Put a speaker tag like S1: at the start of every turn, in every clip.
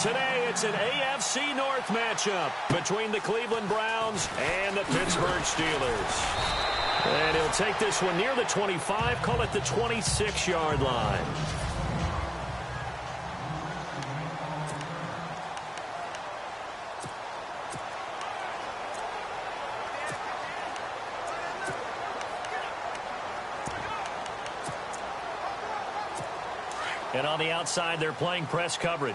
S1: Today, it's an AFC North matchup between the Cleveland Browns and the Pittsburgh Steelers. And he'll take this one near the 25, call it the 26-yard line. And on the outside, they're playing press coverage.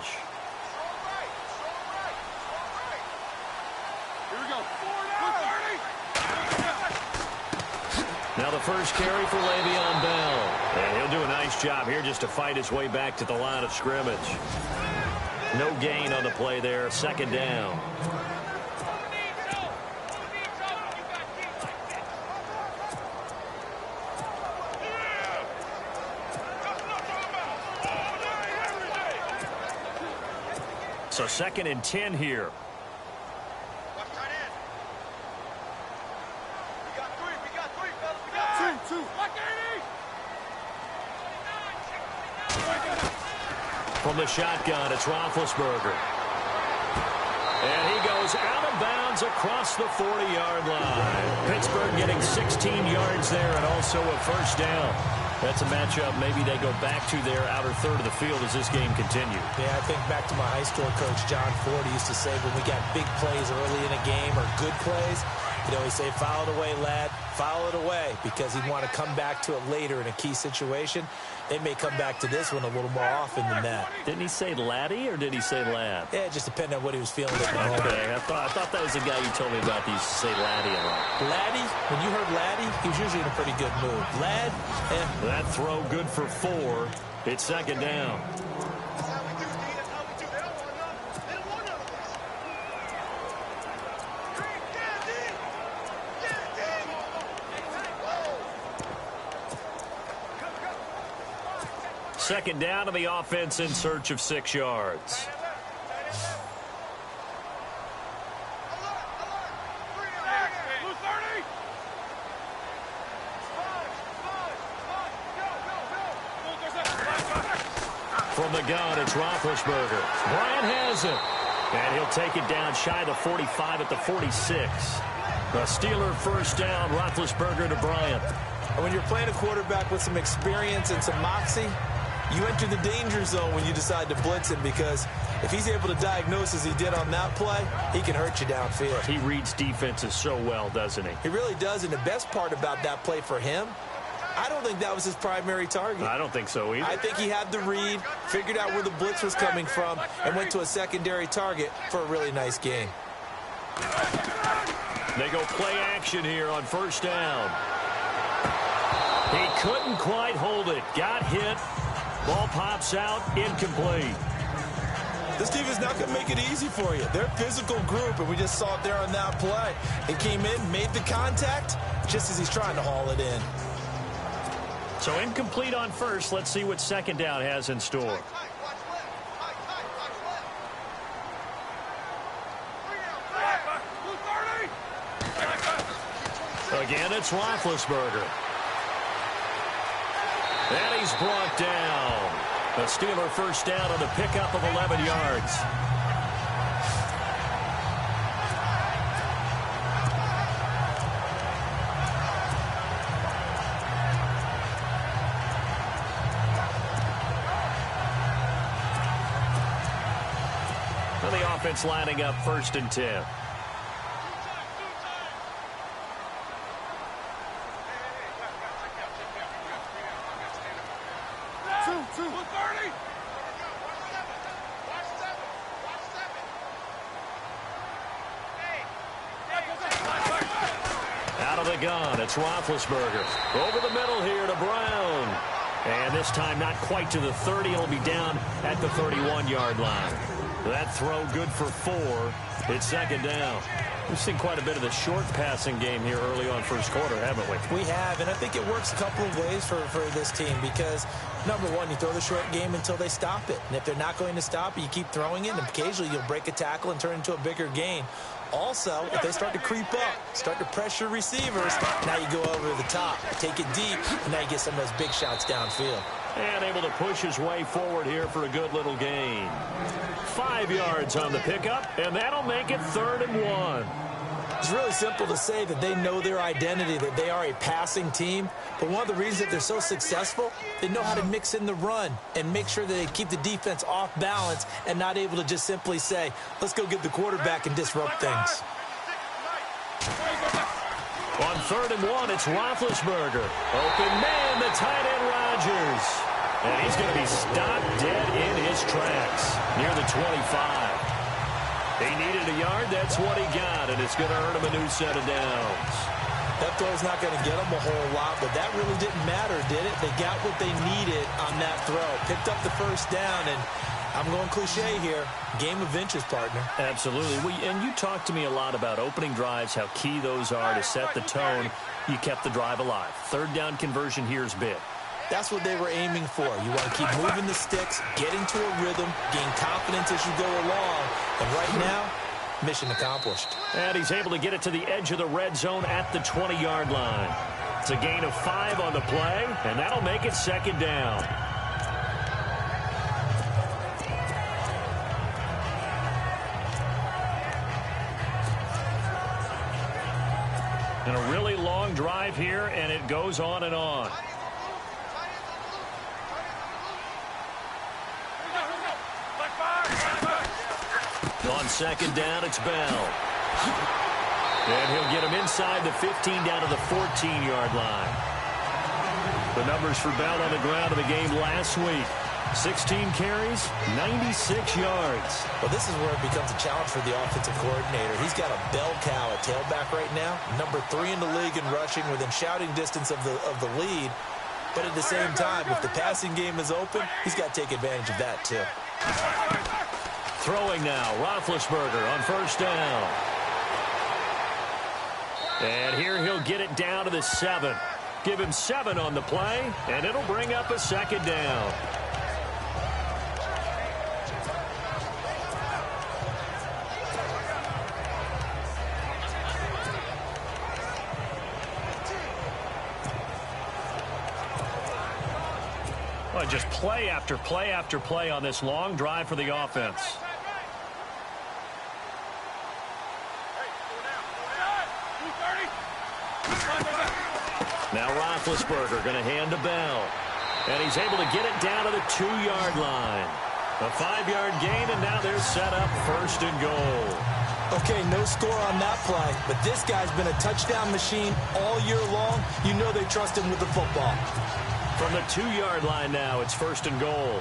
S1: Now the first carry for Le'Veon Bell. And he'll do a nice job here just to fight his way back to the line of scrimmage. No gain on the play there. Second down. So 2nd and 10 here. From the shotgun, it's Roethlisberger. And he goes out of bounds across the 40-yard line. Pittsburgh getting 16 yards there and also a first down. That's a matchup maybe they go back to their outer third of the field as this game continues.
S2: Yeah, I think back to my high school coach, John Ford. He used to say when we got big plays early in a game or good plays, he'd always say, foul it away, lad, foul it away, because he'd want to come back to it later in a key situation. They may come back to this one a little more often than that.
S1: Didn't he say laddie or did he say lad?
S2: Yeah, it just depended on what he was feeling at the moment.
S1: Okay, I thought that was the guy you told me about. He used to say laddie a lot.
S2: Laddie, when you heard laddie, he was usually in a pretty good mood. Lad,
S1: That throw good for 4. It's second down. Second down to the offense in search of 6 yards. From the gun, it's Roethlisberger. Bryant has it. And he'll take it down shy of the 45 at the 46. A Steeler first down, Roethlisberger to Bryant.
S2: And when you're playing a quarterback with some experience and some moxie, you enter the danger zone when you decide to blitz him, because if he's able to diagnose as he did on that play, he can hurt you downfield.
S1: He reads defenses so well, doesn't he?
S2: He really does, and the best part about that play for him, I don't think that was his primary target.
S1: I don't think so either.
S2: I think he had the read, figured out where the blitz was coming from, and went to a secondary target for a really nice gain.
S1: They go play action here on first down. He couldn't quite hold it. Got hit. Ball pops out, incomplete.
S2: This team is not going to make it easy for you. They're a physical group, and we just saw it there on that play. He came in, made the contact, just as he's trying to haul it in.
S1: So incomplete on first. Let's see what second down has in store. Again, it's Roethlisberger. And he's brought down. A Steeler first down on a pickup of 11 yards. And the offense lining up 1st and 10. Out of the gun, it's Roethlisberger. Over the middle here to Brown. And this time not quite to the 30. It'll be down at the 31-yard line. That throw good for 4. It's second down. We've seen quite a bit of the short passing game here early on first quarter, haven't we?
S2: We have, and I think it works a couple of ways for this team because, number one, you throw the short game until they stop it. And if they're not going to stop it, you keep throwing it, and occasionally you'll break a tackle and turn into a bigger gain. Also, if they start to creep up, start to pressure receivers, now you go over the top, take it deep, and now you get some of those big shots downfield.
S1: And able to push his way forward here for a good little gain. 5 yards on the pickup, and that'll make it 3rd and 1.
S2: It's really simple to say that they know their identity, that they are a passing team. But one of the reasons that they're so successful, they know how to mix in the run and make sure that they keep the defense off balance and not able to just simply say, let's go get the quarterback and disrupt things.
S1: On 3rd and 1, it's Roethlisberger. Open man, the tight end Rodgers. And he's going to be stopped dead in his tracks near the 25. He needed a yard. That's what he got, and it's going to earn him a new set of downs.
S2: That throw's not going to get them a whole lot, but that really didn't matter, did it? They got what they needed on that throw. Picked up the first down, and I'm going cliche here. Game of inches, partner.
S1: Absolutely. And you talked to me a lot about opening drives, how key those are to set the tone. You kept the drive alive. 3rd down conversion here is big.
S2: That's what they were aiming for. You want to keep moving the sticks, get into a rhythm, gain confidence as you go along. And right now, mission accomplished.
S1: And he's able to get it to the edge of the red zone at the 20-yard line. It's a gain of 5 on the play, and that'll make it 2nd down. And a really long drive here, and it goes on and on. On 2nd down, it's Bell. And he'll get him inside the 15 down to the 14-yard line. The numbers for Bell on the ground in the game last week. 16 carries, 96 yards.
S2: Well, this is where it becomes a challenge for the offensive coordinator. He's got a bell cow at tailback right now. Number 3 in the league in rushing within shouting distance of the lead. But at the same time, if the passing game is open, he's got to take advantage of that too.
S1: Throwing now, Roethlisberger on 1st down. And here he'll get it down to the 7. Give him 7 on the play, and it'll bring up a 2nd down. Well, just play after play after play on this long drive for the offense. Now Roethlisberger going to hand to Bell. And he's able to get it down to the 2-yard line. A 5-yard gain, and now they're set up 1st and goal.
S2: Okay, no score on that play, but this guy's been a touchdown machine all year long. You know they trust him with the football.
S1: From the 2-yard line now, it's 1st and goal.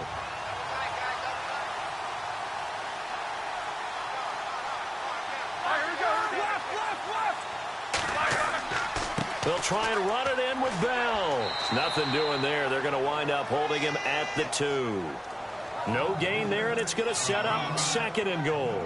S1: They'll try and run it in with Bell. Nothing doing there. They're going to wind up holding him at the 2. No gain there, and it's going to set up 2nd and goal.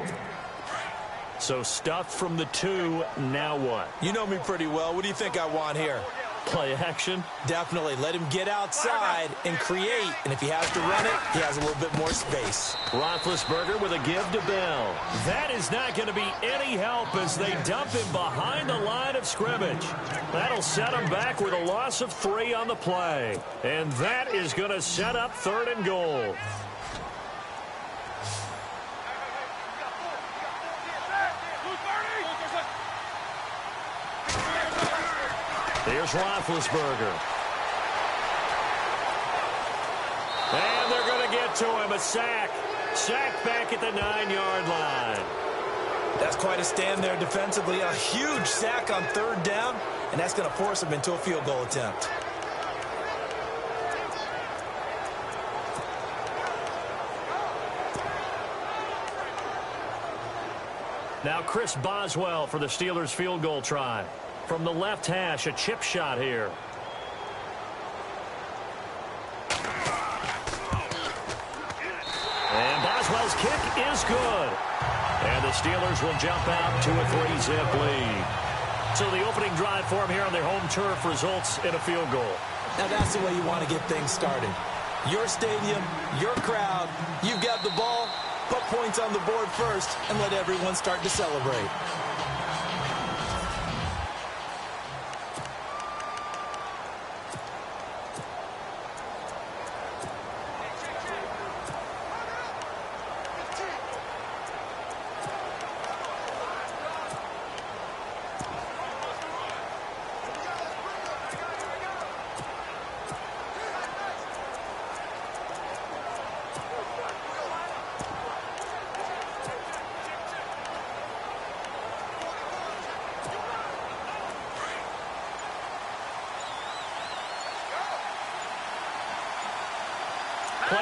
S1: So stuffed from the 2, now what?
S2: You know me pretty well. What do you think I want here?
S1: Play action?
S2: Definitely. Let him get outside and create. And if he has to run it, he has a little bit more space.
S1: Roethlisberger with a give to Bell. That is not going to be any help as they dump him behind the line of scrimmage. That'll set him back with a loss of 3 on the play. And that is going to set up 3rd and goal. Here's Roethlisberger. And they're going to get to him. A sack. Sacked back at the 9-yard line.
S2: That's quite a stand there defensively. A huge sack on 3rd down, and that's going to force him into a field goal attempt.
S1: Now Chris Boswell for the Steelers field goal try. From the left hash, a chip shot here. And Boswell's kick is good. And the Steelers will jump out to a 3-zip lead. So the opening drive for them here on their home turf results in a field goal.
S2: Now that's the way you want to get things started. Your stadium, your crowd, you've got the ball, put points on the board first, and let everyone start to celebrate.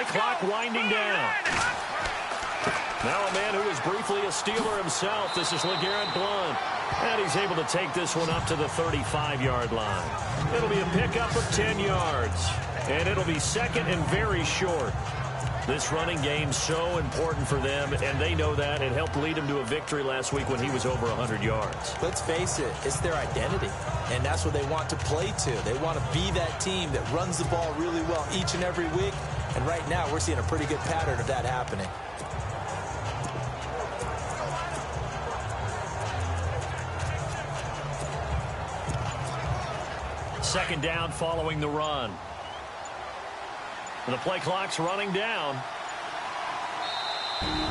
S1: clock winding down. Now a man who was briefly a Steeler himself. This is LeGarrette Blount. And he's able to take this one up to the 35-yard line. It'll be a pickup of 10 yards. And it'll be second and very short. This running game's so important for them, and they know that. It helped lead them to a victory last week when he was over 100 yards.
S2: Let's face it, it's their identity, and that's what they want to play to. They want to be that team that runs the ball really well each and every week, and right now we're seeing a pretty good pattern of that happening.
S1: Second down following the run. And the play clock's running down.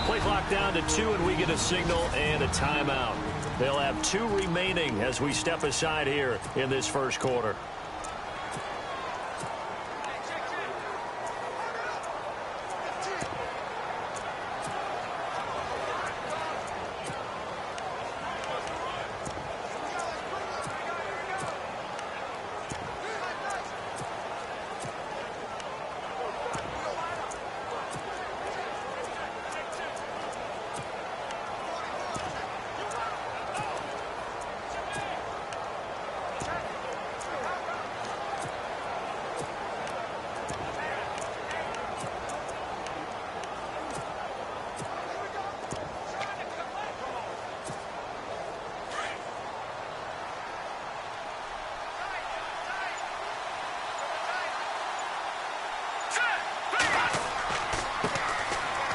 S1: Play clock down to 2, and we get a signal and a timeout. They'll have 2 remaining as we step aside here in this first quarter.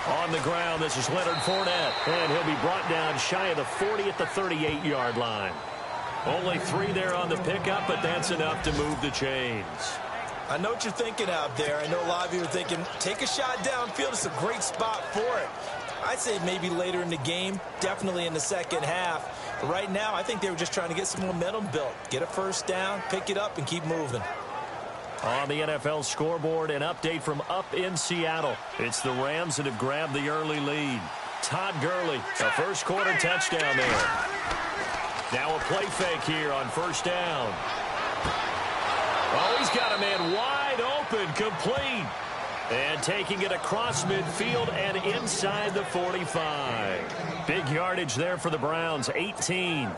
S1: On the ground, this is Leonard Fournette, and he'll be brought down shy of the 40 at the 38-yard line. Only 3 there on the pickup, but that's enough to move the chains.
S2: I know what you're thinking out there. I know a lot of you are thinking, take a shot downfield. It's a great spot for it. I'd say maybe later in the game, definitely in the second half. But right now, I think they were just trying to get some momentum built. Get a first down, pick it up, and keep moving.
S1: On the NFL scoreboard, an update from up in Seattle. It's the Rams that have grabbed the early lead. Todd Gurley, a first quarter touchdown there. Now a play fake here on first down. Oh, he's got a man wide open, complete. And taking it across midfield and inside the 45. Big yardage there for the Browns, 18.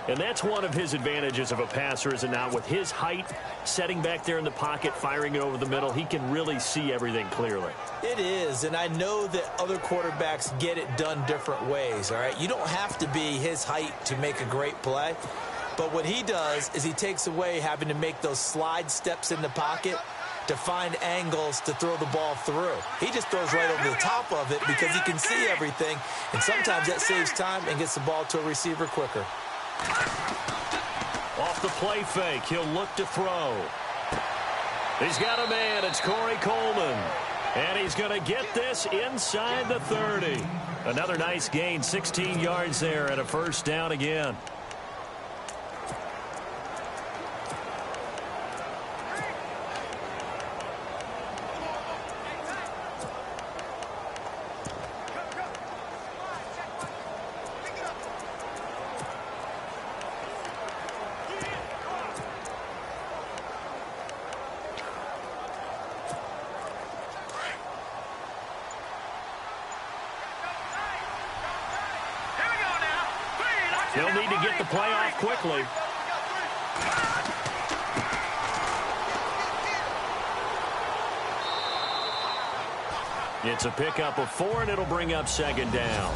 S1: And that's one of his advantages of a passer, is it not? With his height, setting back there in the pocket, firing it over the middle, he can really see everything clearly.
S2: It is, and I know that other quarterbacks get it done different ways, all right? You don't have to be his height to make a great play. But what he does is he takes away having to make those slide steps in the pocket to find angles to throw the ball through. He just throws right over the top of it because he can see everything, and sometimes that saves time and gets the ball to a receiver quicker.
S1: Off the play fake, he'll look to throw. He's got a man, it's Corey Coleman. And he's going to get this inside the 30. Another nice gain, 16 yards there and a first down again. They'll need to get the play off quickly. It's a pickup of 4, and it'll bring up second down.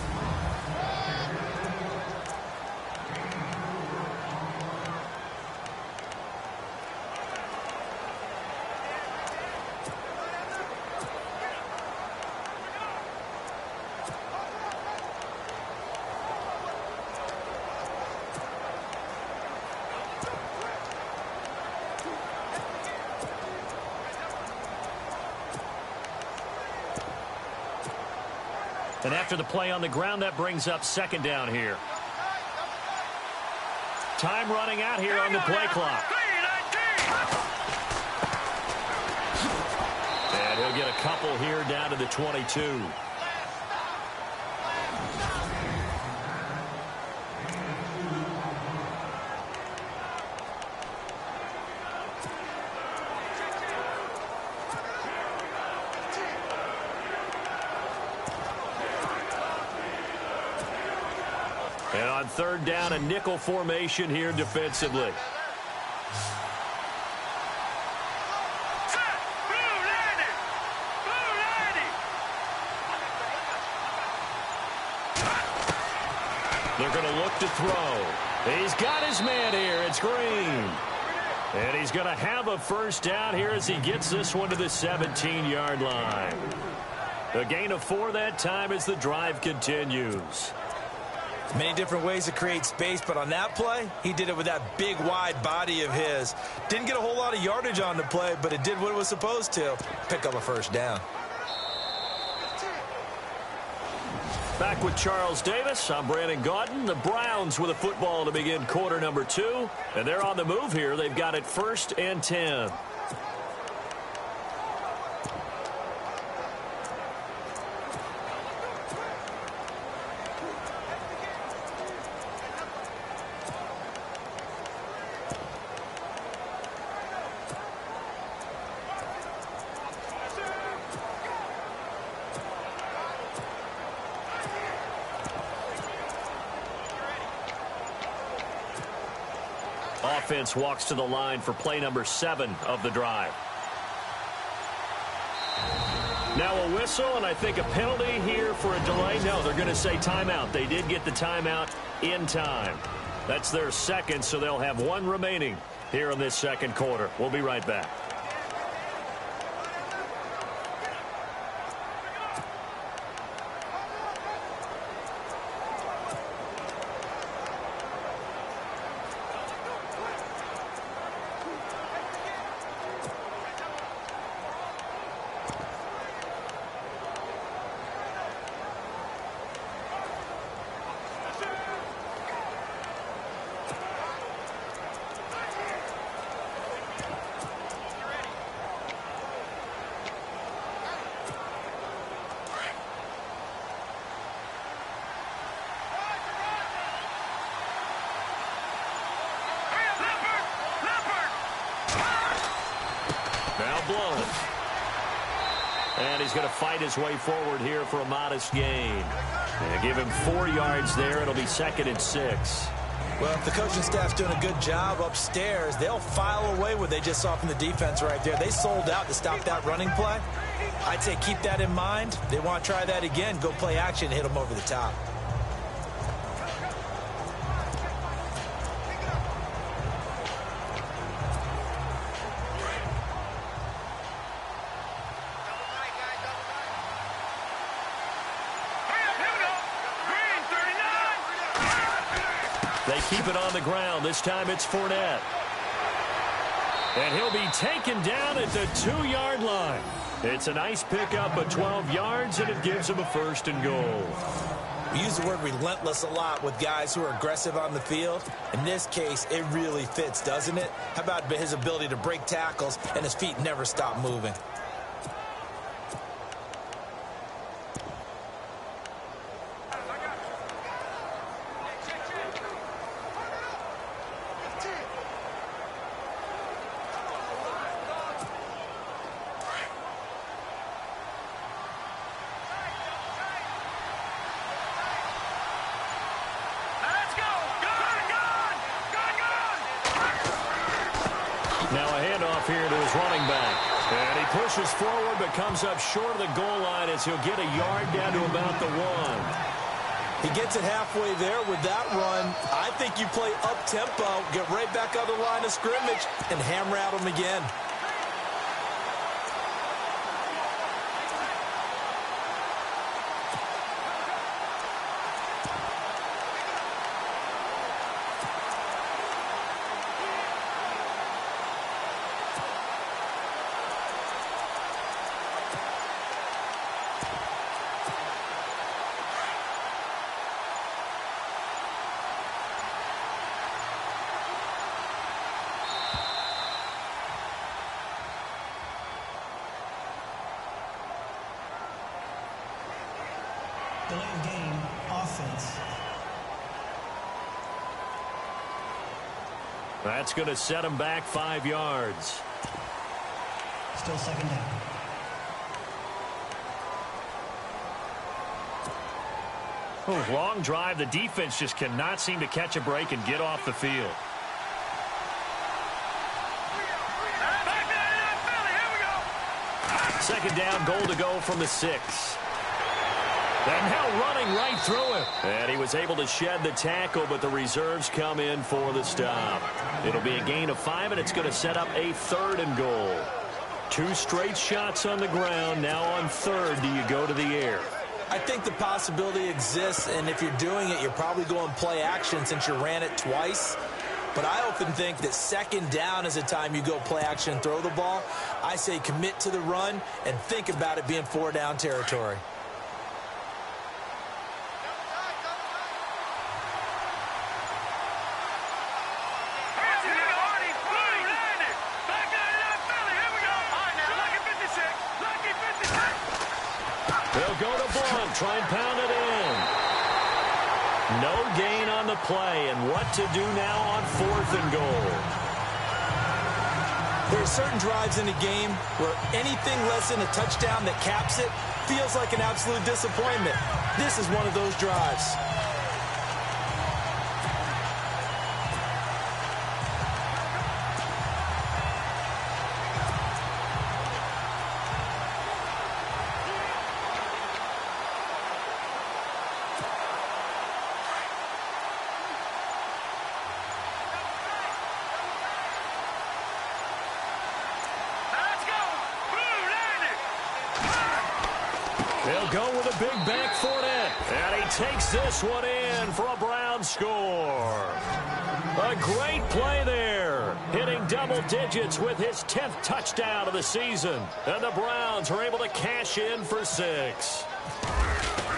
S1: And after the play on the ground, that brings up second down here. Time running out here on the play clock. And he'll get a couple here down to the 22. And on third down, a nickel formation here defensively. They're going to look to throw. He's got his man here. It's Green. And he's going to have a first down here as he gets this one to the 17-yard line. A gain of 4 that time as the drive continues.
S2: Many different ways to create space, but on that play, he did it with that big, wide body of his. Didn't get a whole lot of yardage on the play, but it did what it was supposed to. Pick up a first down.
S1: Back with Charles Davis, I'm Brandon Gaudin. The Browns with a football to begin quarter number 2. And they're on the move here. They've got it 1st and 10. Offense walks to the line for play number 7 of the drive. Now a whistle, and I think a penalty here for a delay. No, they're going to say timeout. They did get the timeout in time. That's their second, so they'll have 1 remaining here in this second quarter. We'll be right back. Blown. And he's going to fight his way forward here for a modest gain. And give him 4 yards there. It'll be 2nd and 6.
S2: Well, if the coaching staff's doing a good job upstairs, they'll file away what they just saw from the defense right there. They sold out to stop that running play. I'd say keep that in mind. They want to try that again. Go play action and hit them over the top.
S1: They keep it on the ground. This time it's Fournette. And he'll be taken down at the 2-yard line. It's a nice pickup of 12 yards, and it gives him a 1st and goal.
S2: We use the word relentless a lot with guys who are aggressive on the field. In this case, it really fits, doesn't it? How about his ability to break tackles and his feet never stop moving?
S1: Now a handoff here to his running back. And he pushes forward but comes up short of the goal line as he'll get a yard down to about the 1.
S2: He gets it halfway there with that run. I think you play up-tempo, get right back on the line of scrimmage, and hammer at him again.
S3: Delay of game, offense.
S1: That's going to set him back 5 yards.
S3: Still 2nd down.
S1: Oh, long drive. The defense just cannot seem to catch a break and get off the field. Second down, goal to go from the 6. And now running right through him. And he was able to shed the tackle, but the reserves come in for the stop. It'll be a gain of 5, and it's going to set up a 3rd and goal. 2 straight shots on the ground. Now on 3rd, do you go to the air?
S2: I think the possibility exists, and if you're doing it, you're probably going play action since you ran it twice. But I often think that 2nd down is the time you go play action and throw the ball. I say commit to the run and think about it being 4-down territory.
S1: They'll go to Blunt, try and pound it in. No gain on the play, and what to do now on 4th and goal.
S2: There are certain drives in a game where anything less than a touchdown that caps it feels like an absolute disappointment. This is one of those drives.
S1: They'll go with a big back Fournette. And he takes this one in for a Brown score. A great play there. Hitting double digits with his 10th touchdown of the season. And the Browns are able to cash in for 6.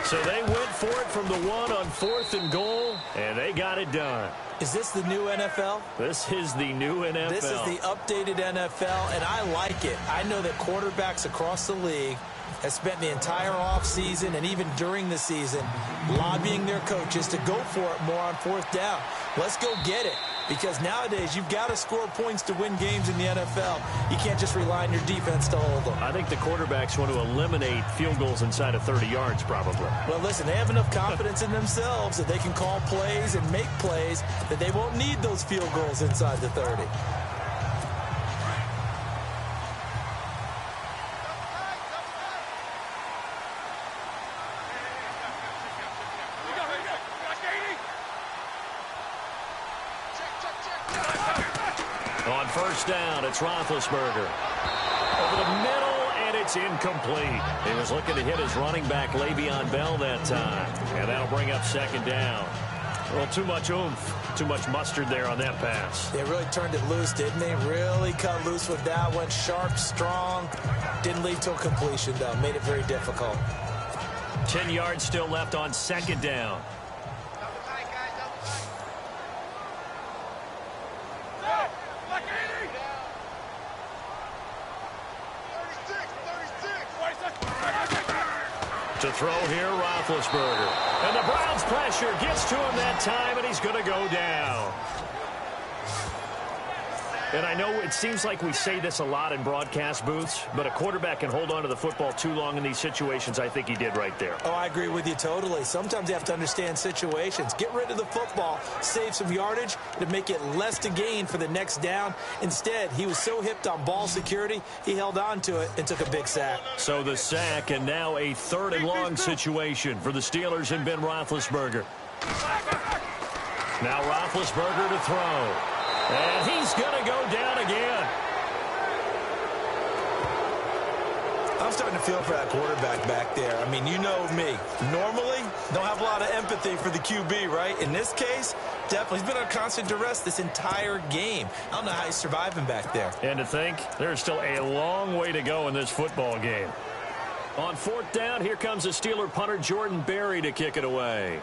S1: So they went for it from the 1 on 4th and goal, and they got it done.
S2: Is this the new NFL?
S1: This is the new NFL.
S2: This is the updated NFL, and I like it. I know that quarterbacks across the league have spent the entire offseason and even during the season lobbying their coaches to go for it more on 4th down. Let's go get it, because nowadays you've got to score points to win games in the NFL. You can't just rely on your defense to hold them.
S1: I think the quarterbacks want to eliminate field goals inside of 30 yards probably.
S2: Well, listen, they have enough confidence in themselves that they can call plays and make plays that they won't need those field goals inside the 30.
S1: On 1st down, it's Roethlisberger. Over the middle, and it's incomplete. He was looking to hit his running back, Le'Veon Bell, that time. And that'll bring up 2nd down. Well, too much oomph, too much mustard there on that pass.
S2: They really turned it loose, didn't they? Really cut loose with that one. Sharp, strong. Didn't lead to a completion, though. Made it very difficult.
S1: 10 yards still left on 2nd down. To throw here, Roethlisberger. And the Browns pressure gets to him that time, and he's going to go down. And I know it seems like we say this a lot in broadcast booths, but a quarterback can hold on to the football too long in these situations. I think he did right there.
S2: Oh, I agree with you totally. Sometimes you have to understand situations. Get rid of the football, save some yardage to make it less to gain for the next down. Instead, he was so hipped on ball security, he held on to it and took a big sack.
S1: So the sack, and now a 3rd and long situation for the Steelers and Ben Roethlisberger. Now Roethlisberger to throw. And he's going to go down again.
S2: I'm starting to feel for that quarterback back there. I mean, you know me. Normally, don't have a lot of empathy for the QB, right? In this case, definitely. He's been on constant duress this entire game. I don't know how he's surviving back there.
S1: And to think, there's still a long way to go in this football game. On 4th down, here comes the Steeler punter Jordan Berry to kick it away.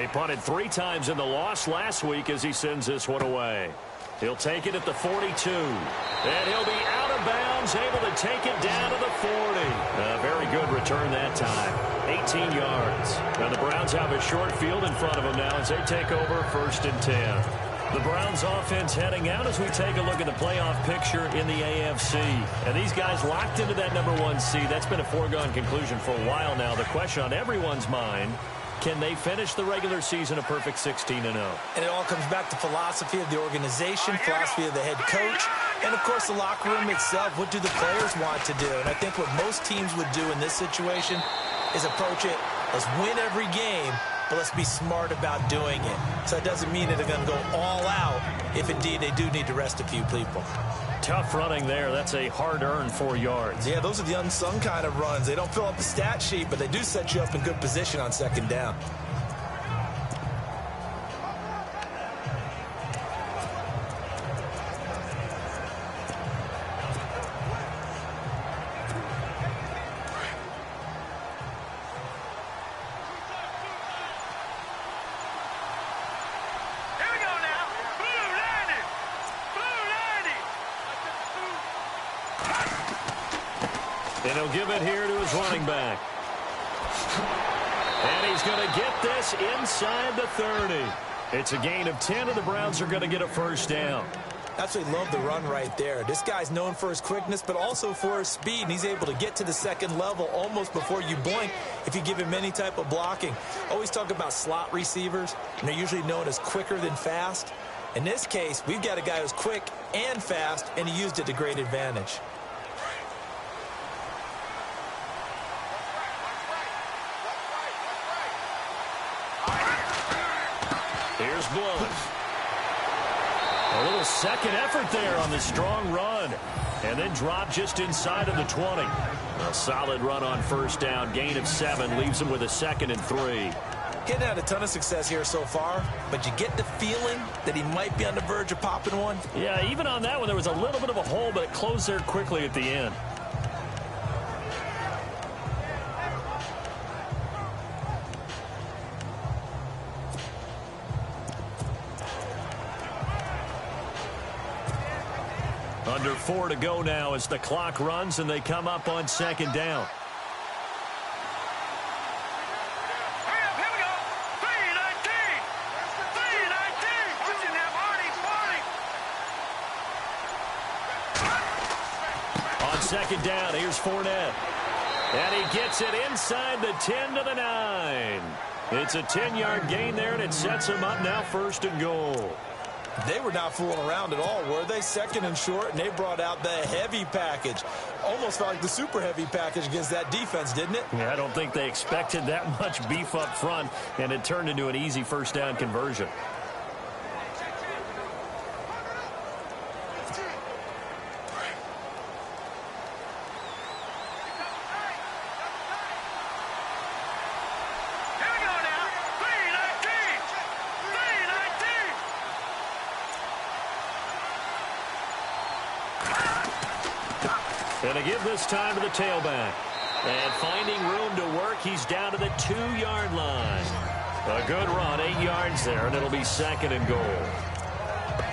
S1: He punted 3 times in the loss last week as he sends this one away. He'll take it at the 42. And he'll be out of bounds, able to take it down to the 40. A very good return that time. 18 yards. Now the Browns have a short field in front of them now as they take over 1st and 10. The Browns offense heading out as we take a look at the playoff picture in the AFC. And these guys locked into that #1 seed. That's been a foregone conclusion for a while now. The question on everyone's mind, can they finish the regular season a perfect 16-0?
S2: And it all comes back to philosophy of the organization, philosophy of the head coach, and, of course, the locker room itself. What do the players want to do? And I think what most teams would do in this situation is approach it, let's win every game, but let's be smart about doing it. So it doesn't mean that they're going to go all out if, indeed, they do need to rest a few people.
S1: Tough running there. That's a hard-earned 4 yards.
S2: Yeah, those are the unsung kind of runs. They don't fill up the stat sheet, but they do set you up in good position on second down.
S1: And he'll give it here to his running back. And he's going to get this inside the 30. It's a gain of 10, and the Browns are going to get a first down.
S2: Absolutely love the run right there. This guy's known for his quickness, but also for his speed, and he's able to get to the second level almost before you blink if you give him any type of blocking. Always talk about slot receivers, and they're usually known as quicker than fast. In this case, we've got a guy who's quick and fast, and he used it to great advantage.
S1: Here's Blunt. A little second effort there on the strong run. And then drop just inside of the 20. A solid run on first down. Gain of 7 leaves him with a 2nd and 3.
S2: Getting had a ton of success here so far, but you get the feeling that he might be on the verge of popping one.
S1: Yeah, even on that one, there was a little bit of a hole, but it closed there quickly at the end. Under 4 to go now as the clock runs and they come up on second down. On second down, here's Fournette. And he gets it inside the 10 to the 9. It's a 10-yard gain there, and it sets him up now 1st and goal.
S2: They were not fooling around at all, were they? 2nd and short, and they brought out the heavy package. Almost felt like the super heavy package against that defense, didn't it?
S1: Yeah, I don't think they expected that much beef up front, and it turned into an easy first down conversion. And to give this time to the tailback. And finding room to work, he's down to the 2-yard line. A good run, 8 yards there, and it'll be 2nd and goal.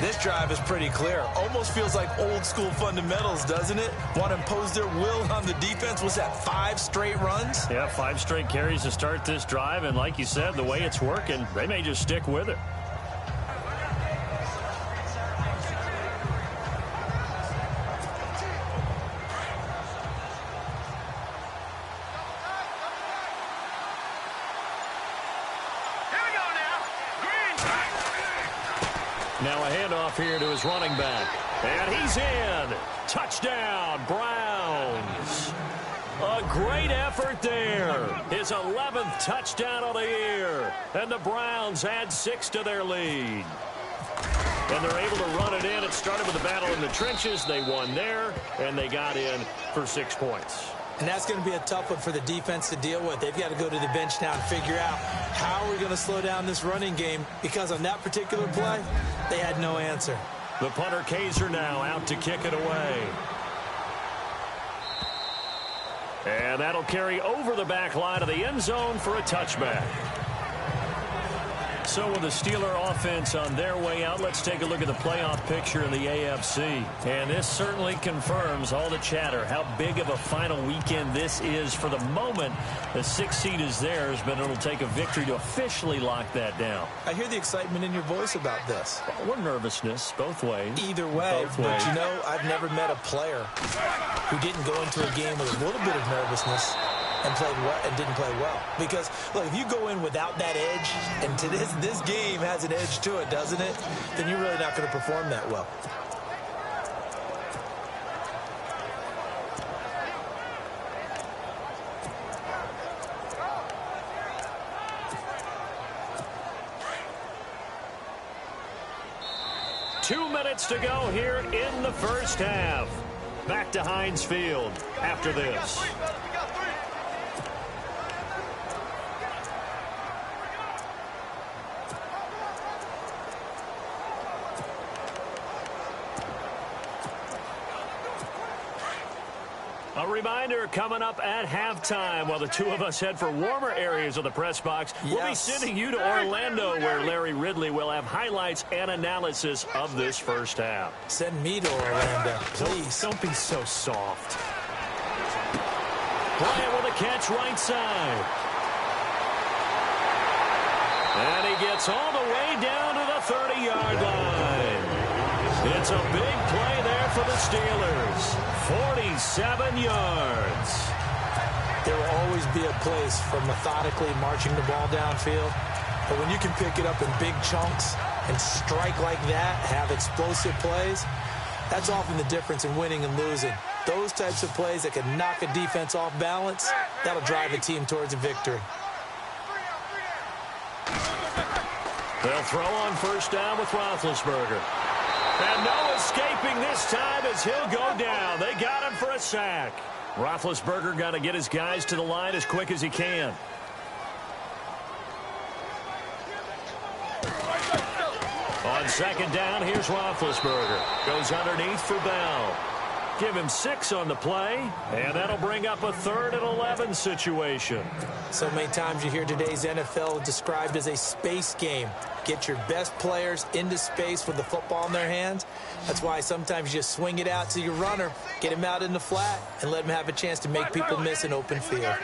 S2: This drive is pretty clear. Almost feels like old school fundamentals, doesn't it? Want to impose their will on the defense. Was that 5 straight runs?
S1: Yeah, 5 straight carries to start this drive, and like you said, the way it's working, they may just stick with it. Now a handoff here to his running back. And he's in. Touchdown, Browns. A great effort there. His 11th touchdown of the year. And the Browns add 6 to their lead. And they're able to run it in. It started with a battle in the trenches. They won there, and they got in for 6 points.
S2: And that's going to be a tough one for the defense to deal with. They've got to go to the bench now and figure out how are we going to slow down this running game, because on that particular play, they had no answer.
S1: The punter Kaiser now out to kick it away. And that'll carry over the back line of the end zone for a touchback. So with the Steeler offense on their way out, let's take a look at the playoff picture in the AFC. And this certainly confirms all the chatter, how big of a final weekend this is. For the moment, the 6th seed is theirs, but it'll take a victory to officially lock that down.
S2: I hear the excitement in your voice about this.
S1: Or nervousness, both ways.
S2: Either way, but you know, I've never met a player who didn't go into a game with a little bit of nervousness and played well and didn't play well. Because look, if you go in without that edge, and to this game has an edge to it, doesn't it? Then you're really not going to perform that well.
S1: Two minutes to go here in the first half. Back to Heinz Field after this. A reminder coming up at halftime while the two of us head for warmer areas of the press box. Yes. We'll be sending you to Orlando where Larry Ridley will have highlights and analysis of this first half.
S2: Send me to Orlando, please.
S1: Don't be so soft. Bryant with a catch right side. And he gets all the way down to the 30-yard line. It's a big play there for the Steelers. 47 yards.
S2: There will always be a place for methodically marching the ball downfield. But when you can pick it up in big chunks and strike like that, have explosive plays, that's often the difference in winning and losing. Those types of plays that can knock a defense off balance, that'll drive a team towards a victory.
S1: They'll throw on first down with Roethlisberger. And no escaping this time as he'll go down. They got him for a sack. Roethlisberger got to get his guys to the line as quick as he can. On second down, here's Roethlisberger. Goes underneath for Bell. Give him 6 on the play, and that'll bring up a 3rd and 11 situation.
S2: So many times you hear today's NFL described as a space game. Get your best players into space with the football in their hands. That's why sometimes you just swing it out to your runner, get him out in the flat, and let him have a chance to make people miss an open field.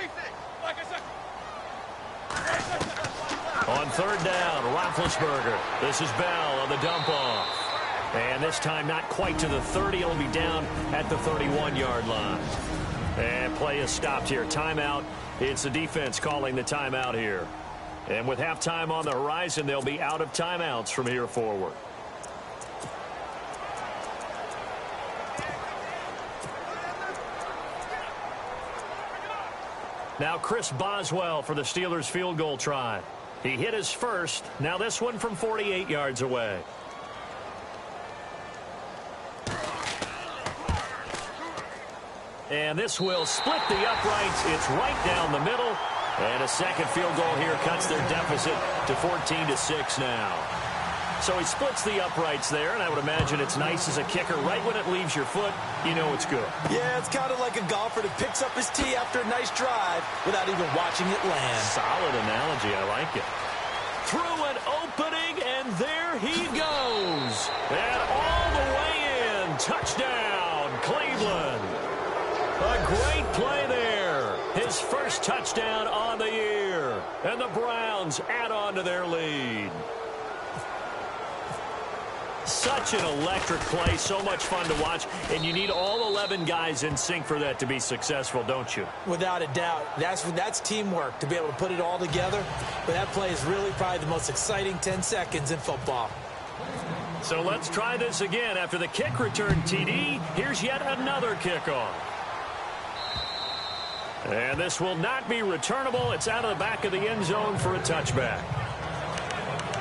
S1: On third down, Roethlisberger. This is Bell on the dump-off. And this time not quite to the 30. It'll be down at the 31-yard line. And play is stopped here. Timeout. It's the defense calling the timeout here. And with halftime on the horizon, they'll be out of timeouts from here forward. Now Chris Boswell for the Steelers field goal try. He hit his first. Now this one from 48 yards away. And this will split the uprights. It's right down the middle. And a second field goal here cuts their deficit to 14-6 now. So he splits the uprights there, and I would imagine it's nice as a kicker. Right when it leaves your foot, you know it's good.
S2: Yeah, it's kind of like a golfer that picks up his tee after a nice drive without even watching it land.
S1: Solid analogy. I like it. Through an opening, and there he goes. And all the way in. Touchdown, Cleveland. A great play there. His first touchdown on the year. And the Browns add on to their lead. Such an electric play. So much fun to watch. And you need all 11 guys in sync for that to be successful, don't you?
S2: Without a doubt. That's teamwork to be able to put it all together. But that play is really probably the most exciting 10 seconds in football.
S1: So let's try this again. After the kick return TD, here's yet another kickoff. And this will not be returnable. It's out of the back of the end zone for a touchback.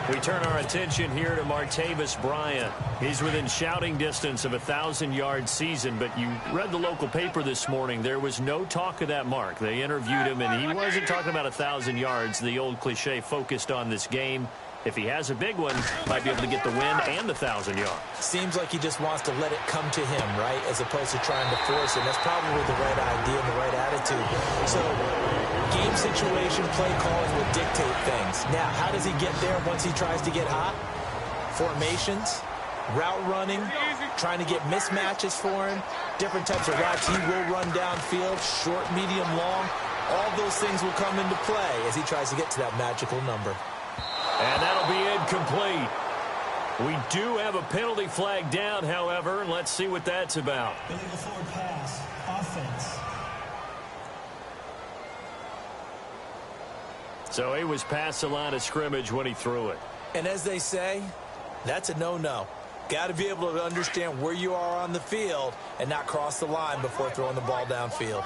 S1: We turn our attention here to Martavis Bryant. He's within shouting distance of a 1,000-yard season, but you read the local paper this morning. There was no talk of that mark. They interviewed him, and he wasn't talking about 1,000 yards. The old cliche focused on this game If he has a big one, might be able to get the win and the 1,000 yards.
S2: Seems like he just wants to let it come to him, right, as opposed to trying to force it. That's probably the right idea and the right attitude. So game situation, play calling will dictate things. Now, how does he get there once he tries to get hot? Formations, route running, trying to get mismatches for him, different types of routes he will run downfield, short, medium, long. All those things will come into play as he tries to get to that magical number.
S1: And that'll be incomplete. We do have a penalty flag down, however, and let's see what that's about.
S3: Illegal forward pass. Offense.
S1: So he was past the line of scrimmage when he threw it.
S2: And as they say, that's a no-no. Got to be able to understand where you are on the field and not cross the line before throwing the ball downfield.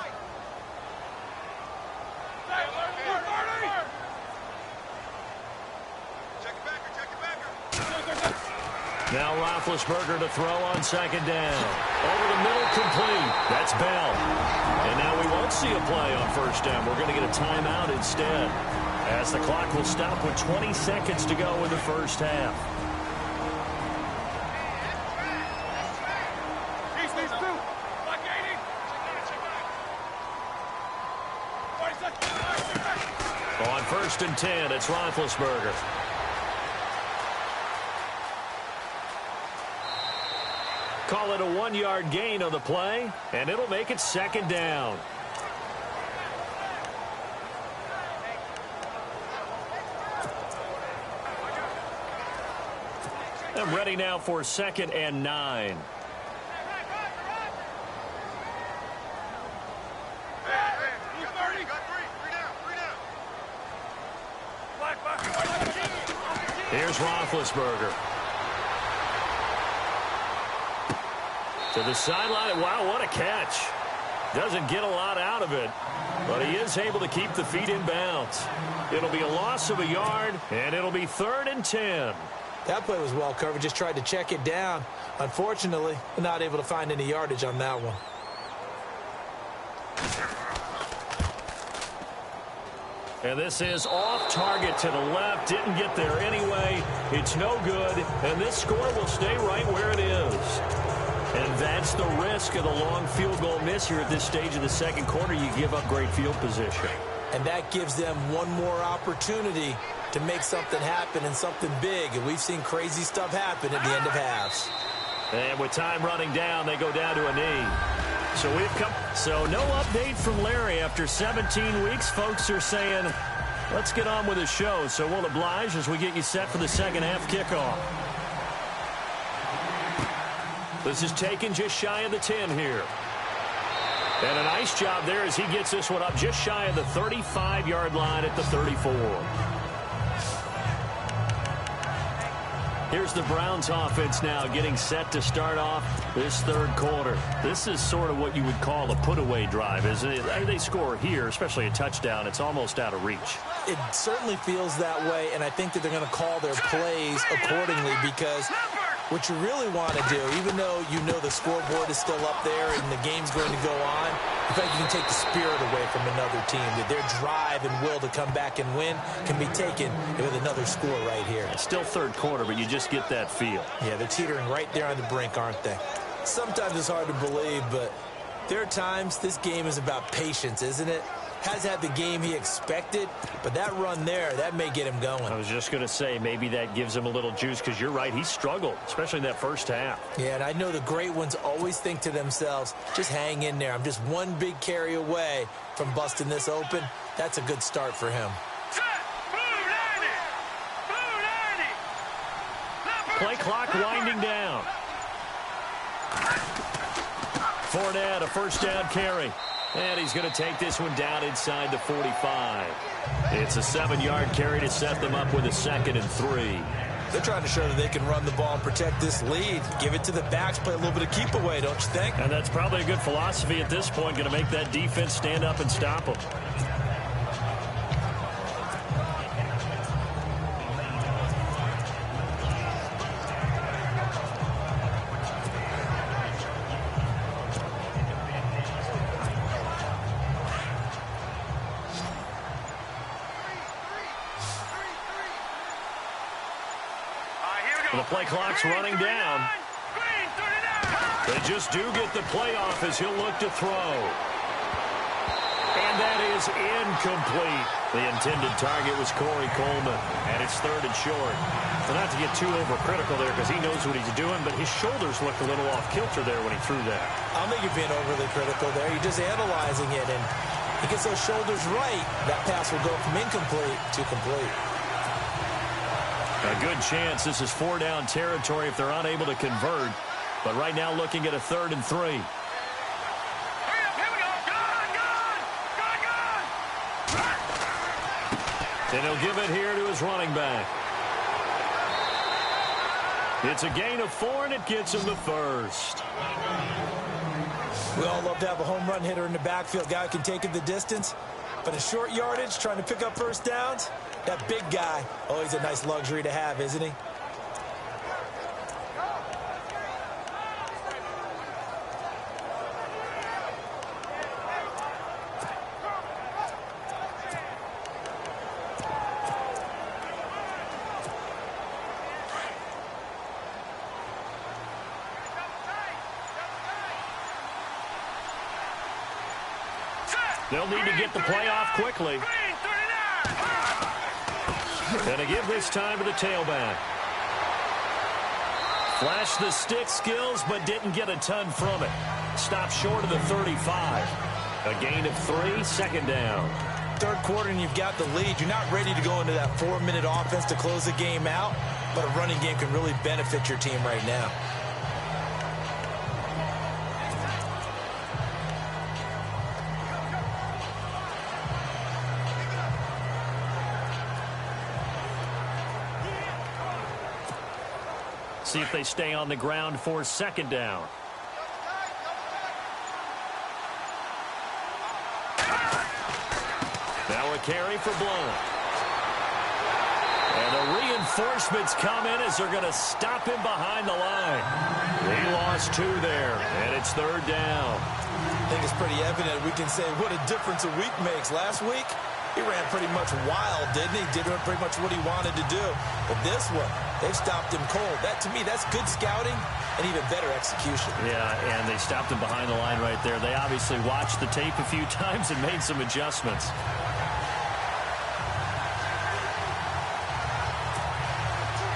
S1: Now Roethlisberger to throw on second down. Over the middle, complete. That's Bell. And now we won't see a play on first down. We're going to get a timeout instead, as the clock will stop with 20 seconds to go in the first half. On first and 10, it's Roethlisberger. Call it a 1-yard gain on the play, and it'll make it second down. I'm ready now for second and 9. Here's Roethlisberger. To the sideline. Wow, what a catch. Doesn't get a lot out of it, but he is able to keep the feet in bounds. It'll be a loss of a yard, and it'll be 3rd and 10.
S2: That play was well covered. Just tried to check it down. Unfortunately, not able to find any yardage on that one.
S1: And this is off target to the left. Didn't get there anyway. It's no good, and this score will stay right where it is. And that's the risk of the long field goal miss here at this stage of the second quarter. You give up great field position.
S2: And that gives them one more opportunity to make something happen and something big. And we've seen crazy stuff happen at the end of halves.
S1: And with time running down, they go down to a knee. So no update from Larry after 17 weeks. Folks are saying, let's get on with the show. So we'll oblige as we get you set for the second half kickoff. This is taken just shy of the 10 here. And a nice job there as he gets this one up just shy of the 35-yard line at the 34. Here's the Browns offense now getting set to start off this third quarter. This is sort of what you would call a put-away drive, isn't it? They score here, especially a touchdown. It's almost out of reach.
S2: It certainly feels that way, and I think that they're going to call their plays accordingly because what you really want to do, even though you know the scoreboard is still up there and the game's going to go on, in fact, you can take the spirit away from another team. That their drive and will to come back and win can be taken with another score right here.
S1: It's still third quarter, but you just get that feel.
S2: Yeah, they're teetering right there on the brink, aren't they? Sometimes it's hard to believe, but there are times this game is about patience, isn't it? Has had the game he expected, but that run there, that may get him going.
S1: I was just going to say, maybe that gives him a little juice because you're right, he struggled, especially in that first half.
S2: Yeah, and I know the great ones always think to themselves, just hang in there. I'm just one big carry away from busting this open. That's a good start for him.
S1: Play clock winding down. Fournette, a first down carry. And he's going to take this one down inside the 45. It's a 7-yard carry to set them up with a 2nd and 3.
S2: They're trying to show that they can run the ball and protect this lead. Give it to the backs, play a little bit of keep away, don't you think?
S1: And that's probably a good philosophy at this point, going to make that defense stand up and stop them. The play clock's running down. They just do get the playoff as he'll look to throw. And that is incomplete. The intended target was Corey Coleman, and it's 3rd and short. So not to get too overcritical there because he knows what he's doing, but his shoulders looked a little off kilter there when he threw that.
S2: I don't think you're being overly critical there. You're just analyzing it, and he gets those shoulders right. That pass will go from incomplete to complete.
S1: A good chance this is 4-down territory if they're unable to convert. But right now looking at a 3rd and 3. And he'll give it here to his running back. It's a gain of 4, and it gets him the first.
S2: We all love to have a home run hitter in the backfield. Guy who can take it the distance. But in short yardage, trying to pick up first downs, that big guy, always a nice luxury to have, isn't he?
S1: They'll need to get the play off quickly. Gonna give this time to the tailback. Flashed the stick skills, but didn't get a ton from it. Stopped short of the 35. A gain of 3, 2nd down.
S2: 3rd quarter and you've got the lead. You're not ready to go into that 4-minute offense to close the game out, but a running game can really benefit your team right now.
S1: See if they stay on the ground for 2nd down. Now a carry for Blount. And the reinforcements come in as they're going to stop him behind the line. He lost 2 there, and it's 3rd down.
S2: I think it's pretty evident we can say what a difference a week makes. Last week, he ran pretty much wild, didn't he? Did pretty much what he wanted to do. But this one, they've stopped him cold. That, to me, that's good scouting and even better execution.
S1: Yeah, and they stopped him behind the line right there. They obviously watched the tape a few times and made some adjustments.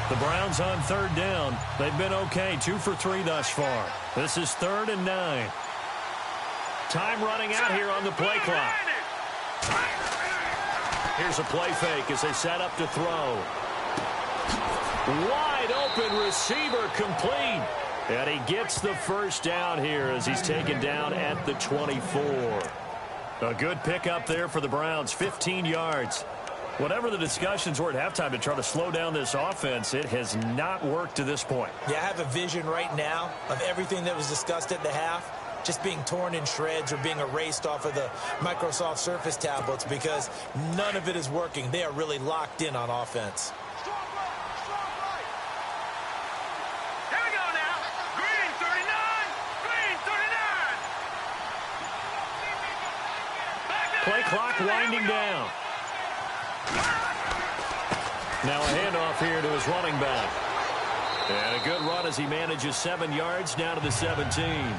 S1: The Browns on 3rd down. They've been okay, 2 for 3 thus far. This is 3rd and 9. Time running out here on the play clock. Here's a play fake as they set up to throw. Wide open receiver complete. And he gets the first down here as he's taken down at the 24. A good pickup there for the Browns, 15 yards. Whatever the discussions were at halftime to try to slow down this offense, it has not worked to this point.
S2: Yeah, I have a vision right now of everything that was discussed at the half just being torn in shreds or being erased off of the Microsoft Surface tablets because none of it is working. They are really locked in on offense.
S4: Here we go now. Green 39. Green 39.
S1: Play clock winding down. Now a handoff here to his running back. And a good run as he manages 7 yards down to the 17.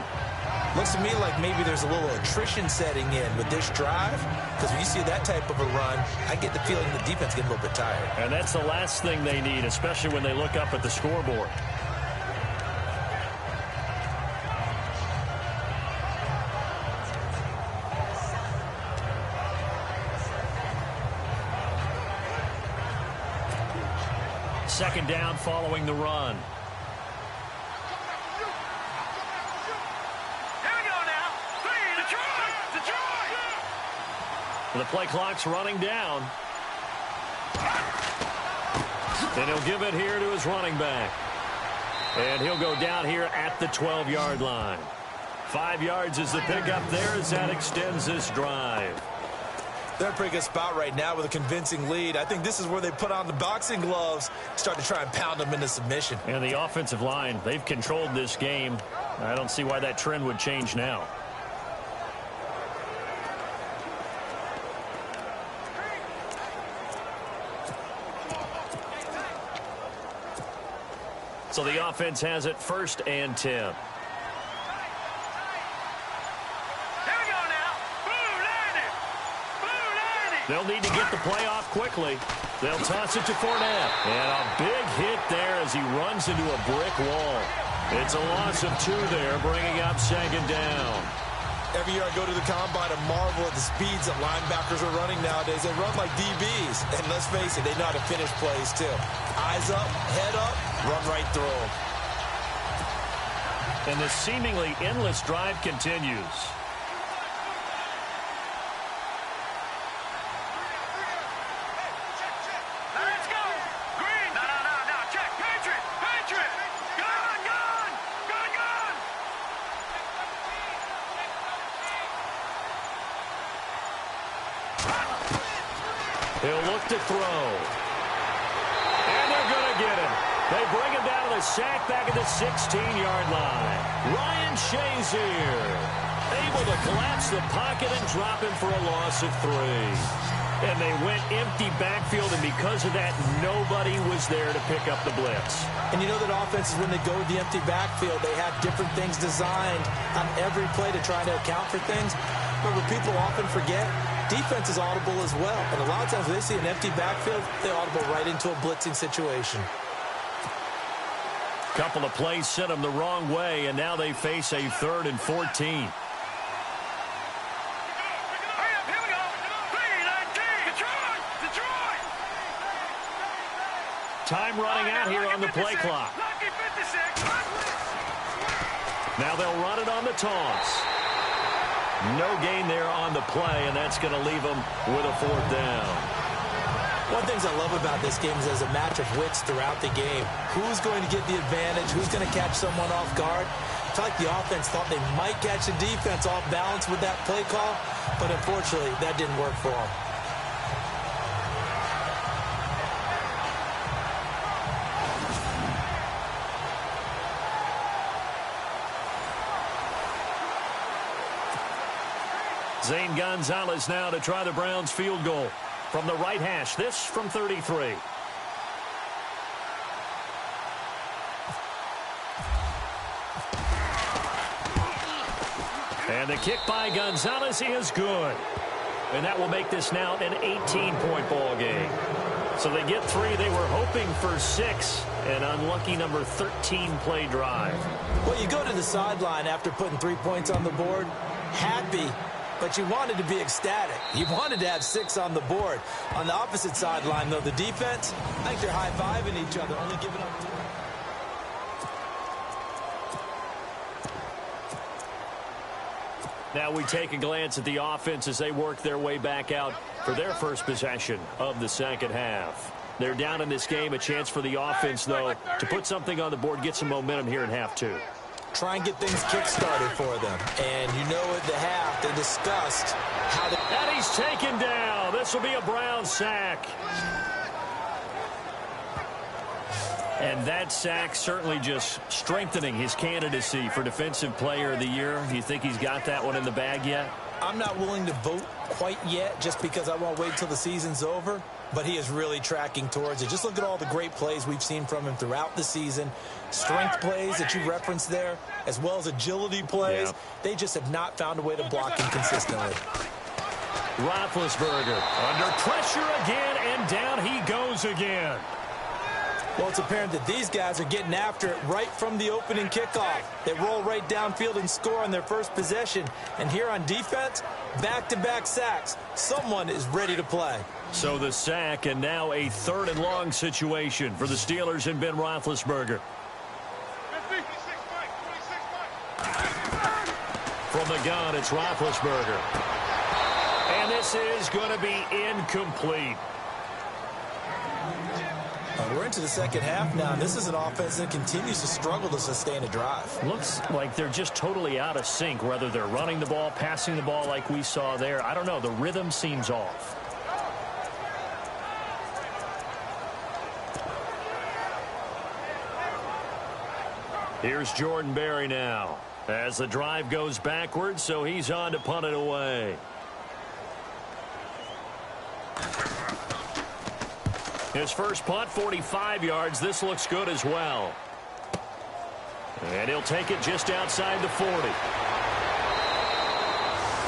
S2: Looks to me like maybe there's a little attrition setting in with this drive because when you see that type of a run, I get the feeling the defense getting a little bit tired.
S1: And that's the last thing they need, especially when they look up at the scoreboard. Second down following the run.
S4: Here we go now. Detroit.
S1: The play clock's running down. And he'll give it here to his running back. And he'll go down here at the 12-yard line. 5 yards is the pickup there as that extends this drive.
S2: They're in a pretty good spot right now with a convincing lead. I think this is where they put on the boxing gloves, start to try and pound them into submission.
S1: And the offensive line, they've controlled this game. I don't see why that trend would change now. So the offense has it 1st and 10.
S4: Here we go now. Boom, 90. Boom, 90.
S1: They'll need to get the play off quickly. They'll toss it to Fournette. And a big hit there as he runs into a brick wall. It's a loss of 2 there, bringing up 2nd down.
S2: Every year I go to the combine and marvel at the speeds that linebackers are running nowadays. They run like DBs. And let's face it, they know how to finish plays too. Eyes up, head up, run right through them.
S1: And the seemingly endless drive continues.
S4: Let's go. Green. No. Check. Patriot. Gun.
S1: He'll look to throw. And they're going to get him. They bring him down to the sack back at the 16-yard line. Ryan Shazier able to collapse the pocket and drop him for a loss of 3. And they went empty backfield, and because of that, nobody was there to pick up the blitz.
S2: And you know that offenses, when they go with the empty backfield, they have different things designed on every play to try to account for things. But what people often forget, defense is audible as well. And a lot of times when they see an empty backfield, they audible right into a blitzing situation.
S1: Couple of plays sent them the wrong way, and now they face a 3rd and 14. Time running out here on the play clock. Now they'll run it on the toss. No gain there on the play, and that's going to leave them with a 4th down.
S2: One of the things I love about this game is there's a match of wits throughout the game. Who's going to get the advantage? Who's going to catch someone off guard? I feel like the offense thought they might catch the defense off balance with that play call, but unfortunately, that didn't work for them.
S1: Zane Gonzalez now to try the Browns field goal from the right hash. This from 33. And the kick by Gonzalez is good. And that will make this now an 18-point ball game. So they get 3. They were hoping for 6. An unlucky number 13 play drive.
S2: Well, you go to the sideline after putting 3 points on the board, happy, but you wanted to be ecstatic. You wanted to have 6 on the board. On the opposite sideline, though, the defense, I think they're high-fiving each other, only giving up 3.
S1: Now we take a glance at the offense as they work their way back out for their first possession of the 2nd half. They're down in this game. A chance for the offense, though, to put something on the board, get some momentum here in half 2.
S2: Try and get things kick-started for them. And you know at the half, they discussed how they...
S1: And he's taken down. This will be a Brown sack. And that sack certainly just strengthening his candidacy for Defensive Player of the Year. Do you think he's got that one in the bag yet?
S2: I'm not willing to vote quite yet just because I want to wait until the season's over. But he is really tracking towards it. Just look at all the great plays we've seen from him throughout the season. Strength plays that you referenced there, as well as agility plays.
S1: Yeah.
S2: They just have not found a way to block him consistently.
S1: Roethlisberger under pressure again, and down he goes again.
S2: Well, it's apparent that these guys are getting after it right from the opening kickoff. They roll right downfield and score on their first possession. And here on defense, back-to-back sacks. Someone is ready to play.
S1: So the sack, and now a 3rd and long situation for the Steelers and Ben Roethlisberger. From the gun, it's Roethlisberger. And this is going to be incomplete.
S2: We're into the 2nd half now, and this is an offense that continues to struggle to sustain a drive.
S1: Looks like they're just totally out of sync, whether they're running the ball, passing the ball like we saw there. I don't know. The rhythm seems off. Here's Jordan Berry now as the drive goes backwards, so he's on to punt it away. His first punt, 45 yards. This looks good as well. And he'll take it just outside the 40.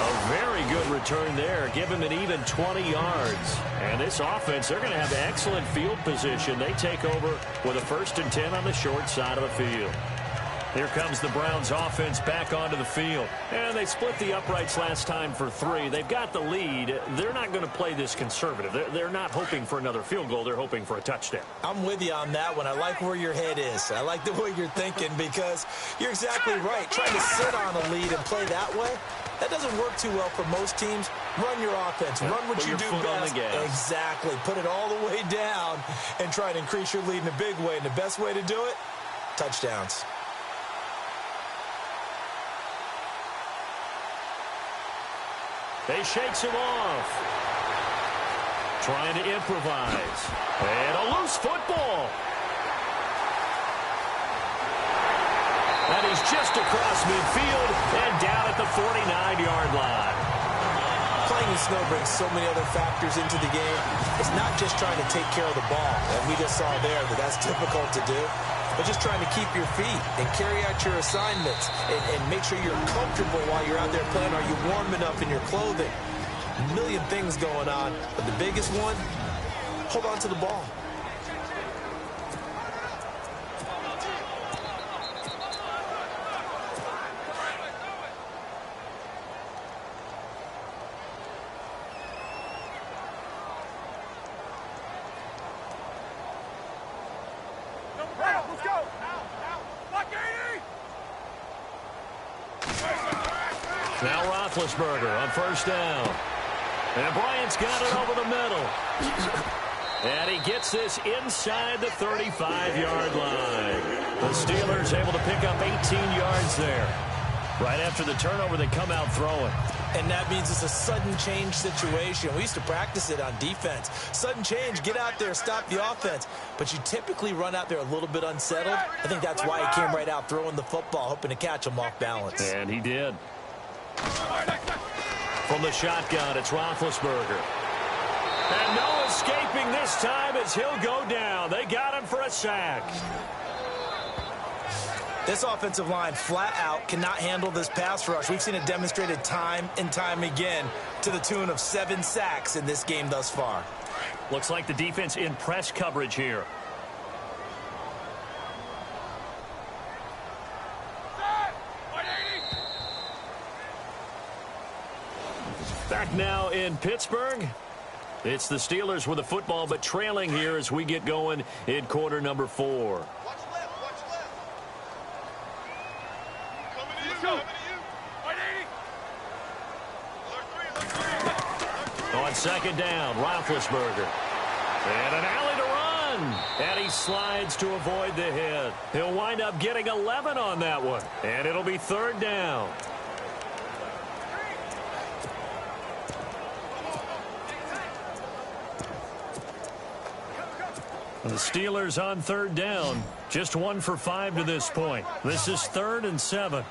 S1: A very good return there. Give him an even 20 yards. And this offense, they're going to have excellent field position. They take over with a 1st and 10 on the short side of the field. Here comes the Browns offense back onto the field. And they split the uprights last time for 3. They've got the lead. They're not going to play this conservative. They're not hoping for another field goal. They're hoping for a touchdown.
S2: I'm with you on that one. I like where your head is. I like the way you're thinking because you're exactly right. Trying to sit on a lead and play that way, that doesn't work too well for most teams. Run your offense. Run what you do best. Exactly. Put it all the way down and try to increase your lead in a big way. And the best way to do it, touchdowns.
S1: They shakes him off. Trying to improvise. And a loose football. And he's just across midfield and down at the 49-yard line.
S2: Playing in snow brings so many other factors into the game. It's not just trying to take care of the ball. And we just saw there that that's difficult to do. But just trying to keep your feet and carry out your assignments and make sure you're comfortable while you're out there playing. Are you warm enough in your clothing? A million things going on. But the biggest one, hold on to the ball.
S1: Now Roethlisberger on 1st down. And Bryant's got it over the middle. And he gets this inside the 35-yard line. The Steelers able to pick up 18 yards there. Right after the turnover, they come out throwing.
S2: And that means it's a sudden change situation. We used to practice it on defense. Sudden change, get out there, stop the offense. But you typically run out there a little bit unsettled. I think that's why he came right out throwing the football, hoping to catch him off balance.
S1: And he did. From the shotgun, it's Roethlisberger. And no escaping this time as he'll go down. They got him for a sack.
S2: This offensive line flat out cannot handle this pass rush. We've seen it demonstrated time and time again to the tune of 7 sacks in this game thus far.
S1: Looks like the defense in press coverage here. Back now in Pittsburgh. It's the Steelers with the football, but trailing here as we get going in quarter number 4. On 2nd down, Roethlisberger. And an alley to run. And he slides to avoid the hit. He'll wind up getting 11 on that one. And it'll be 3rd down. The Steelers on 3rd down. Just 1 for 5 to this point. This is 3rd and 7.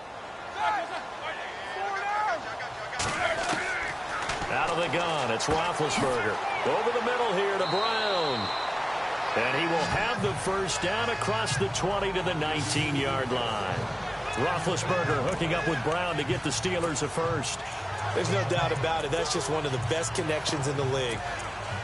S1: Out of the gun, it's Roethlisberger. Over the middle here to Brown. And he will have the 1st down across the 20 to the 19-yard line. Roethlisberger hooking up with Brown to get the Steelers a 1st.
S2: There's no doubt about it. That's just one of the best connections in the league.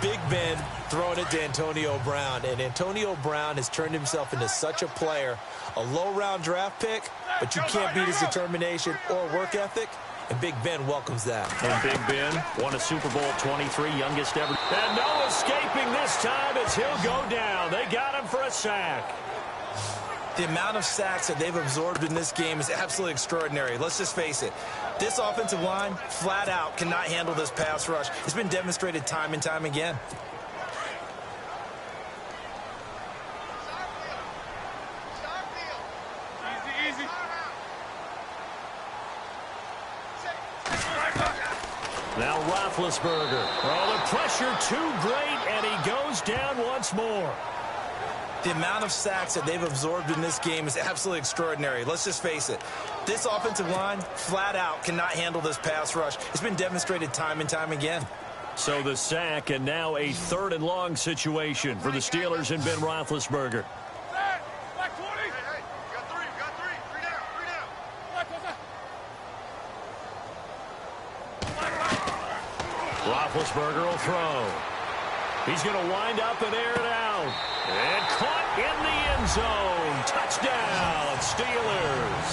S2: Big Ben throwing it to Antonio Brown. And Antonio Brown has turned himself into such a player. A low-round draft pick, but you can't beat his determination or work ethic. And Big Ben welcomes that.
S1: And Big Ben won a Super Bowl 23, youngest ever. And no escaping this time as he'll go down. They got him for a sack.
S2: The amount of sacks that they've absorbed in this game is absolutely extraordinary. Let's just face it. This offensive line, flat out, cannot handle this pass rush. It's been demonstrated time and time again.
S1: Now Roethlisberger. Oh, the pressure too great, and he goes down once more.
S2: The amount of sacks that they've absorbed in this game is absolutely extraordinary. Let's just face it. This offensive line, flat out, cannot handle this pass rush. It's been demonstrated time and time again.
S1: So the sack, and now a 3rd and long situation for the Steelers and Ben Roethlisberger. Roethlisberger will throw. He's going to wind up and air it out. And caught in the end zone. Touchdown, Steelers.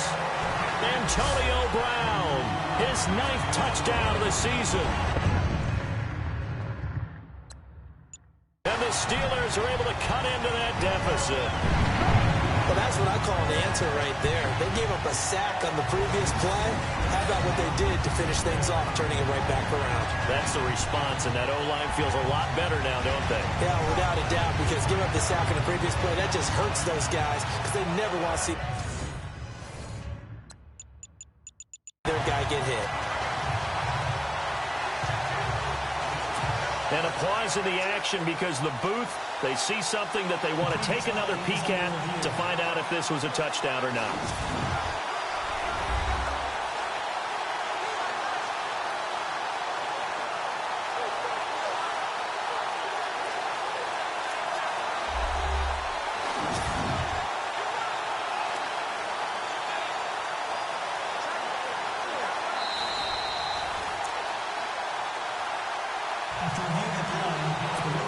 S1: Antonio Brown, his 9th touchdown of the season. And the Steelers are able to cut into that deficit.
S2: Well, that's what I call an answer right there. They gave up a sack on the previous play. How about what they did to finish things off, turning it right back around?
S1: That's the response, and that O-line feels a lot better now, don't they?
S2: Yeah, without a doubt, because giving up the sack on the previous play, that just hurts those guys because they never want to see their guy get hit.
S1: And a pause in the action because the booth, they see something that they want to take another peek at to find out if this was a touchdown or not.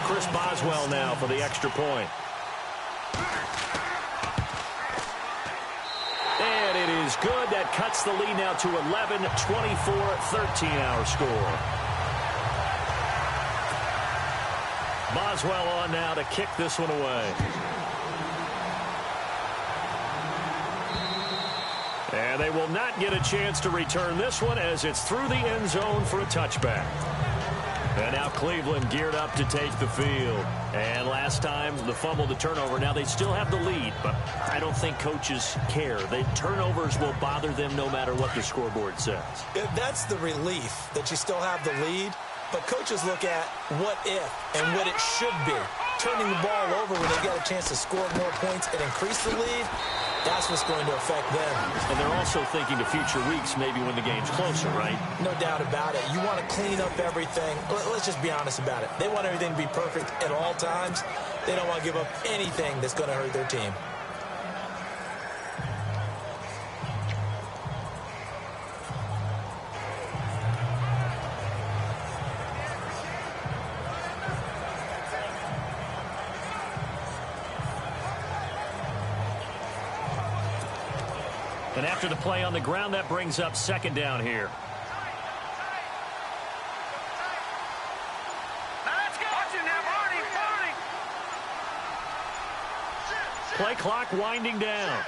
S1: Chris Boswell now for the extra point. And it is good. That cuts the lead now to 11, 24, 13 our score. Boswell on now to kick this one away. And they will not get a chance to return this one as it's through the end zone for a touchback. And now Cleveland geared up to take the field. And last time, the fumble, the turnover. Now they still have the lead, but I don't think coaches care. The turnovers will bother them no matter what the scoreboard says.
S2: Yeah, that's the relief that you still have the lead. But coaches look at what if and what it should be. Turning the ball over when they got a chance to score more points and increase the lead, that's what's going to affect them.
S1: And they're also thinking to future weeks, maybe when the game's closer, right?
S2: No doubt about it. You want to clean up everything. Let's just be honest about it. They want everything to be perfect at all times. They don't want to give up anything that's going to hurt their team.
S1: And after the play on the ground, that brings up second down here.
S4: Now let's go. Watch it now, Barney.
S1: Play clock winding down.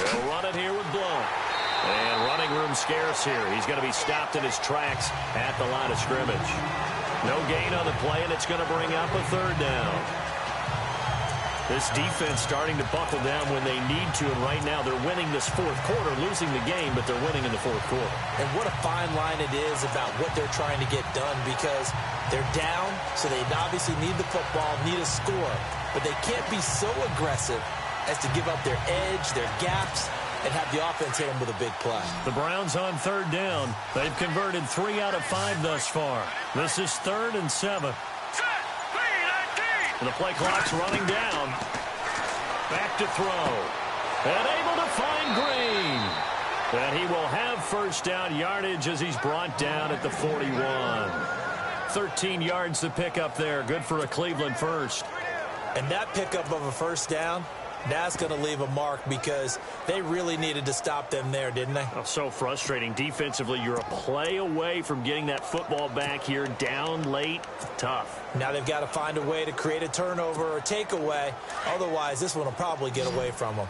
S1: They'll run it here with Blount. And running room scarce here. He's going to be stopped in his tracks at the line of scrimmage. No gain on the play, and it's going to bring up a third down. This defense starting to buckle down when they need to, and right now they're winning this fourth quarter, losing the game, but they're winning in the fourth quarter.
S2: And what a fine line it is about what they're trying to get done, because they're down, so they obviously need the football, need a score, but they can't be so aggressive as to give up their edge, their gaps, and have the offense hit them with a big play.
S1: The Browns on third down. They've converted 3 out of 5 thus far. This is 3rd and 7. The play clock's running down. Back to throw. And able to find Green. And he will have first down yardage as he's brought down at the 41. 13 yards to pick up there. Good for a Cleveland first.
S2: And that pickup of a first down, that's going to leave a mark because they really needed to stop them there, didn't they?
S1: Oh, so frustrating. Defensively, you're a play away from getting that football back here. Down late, tough.
S2: Now they've got to find a way to create a turnover or a takeaway. Otherwise, this one will probably get away from them.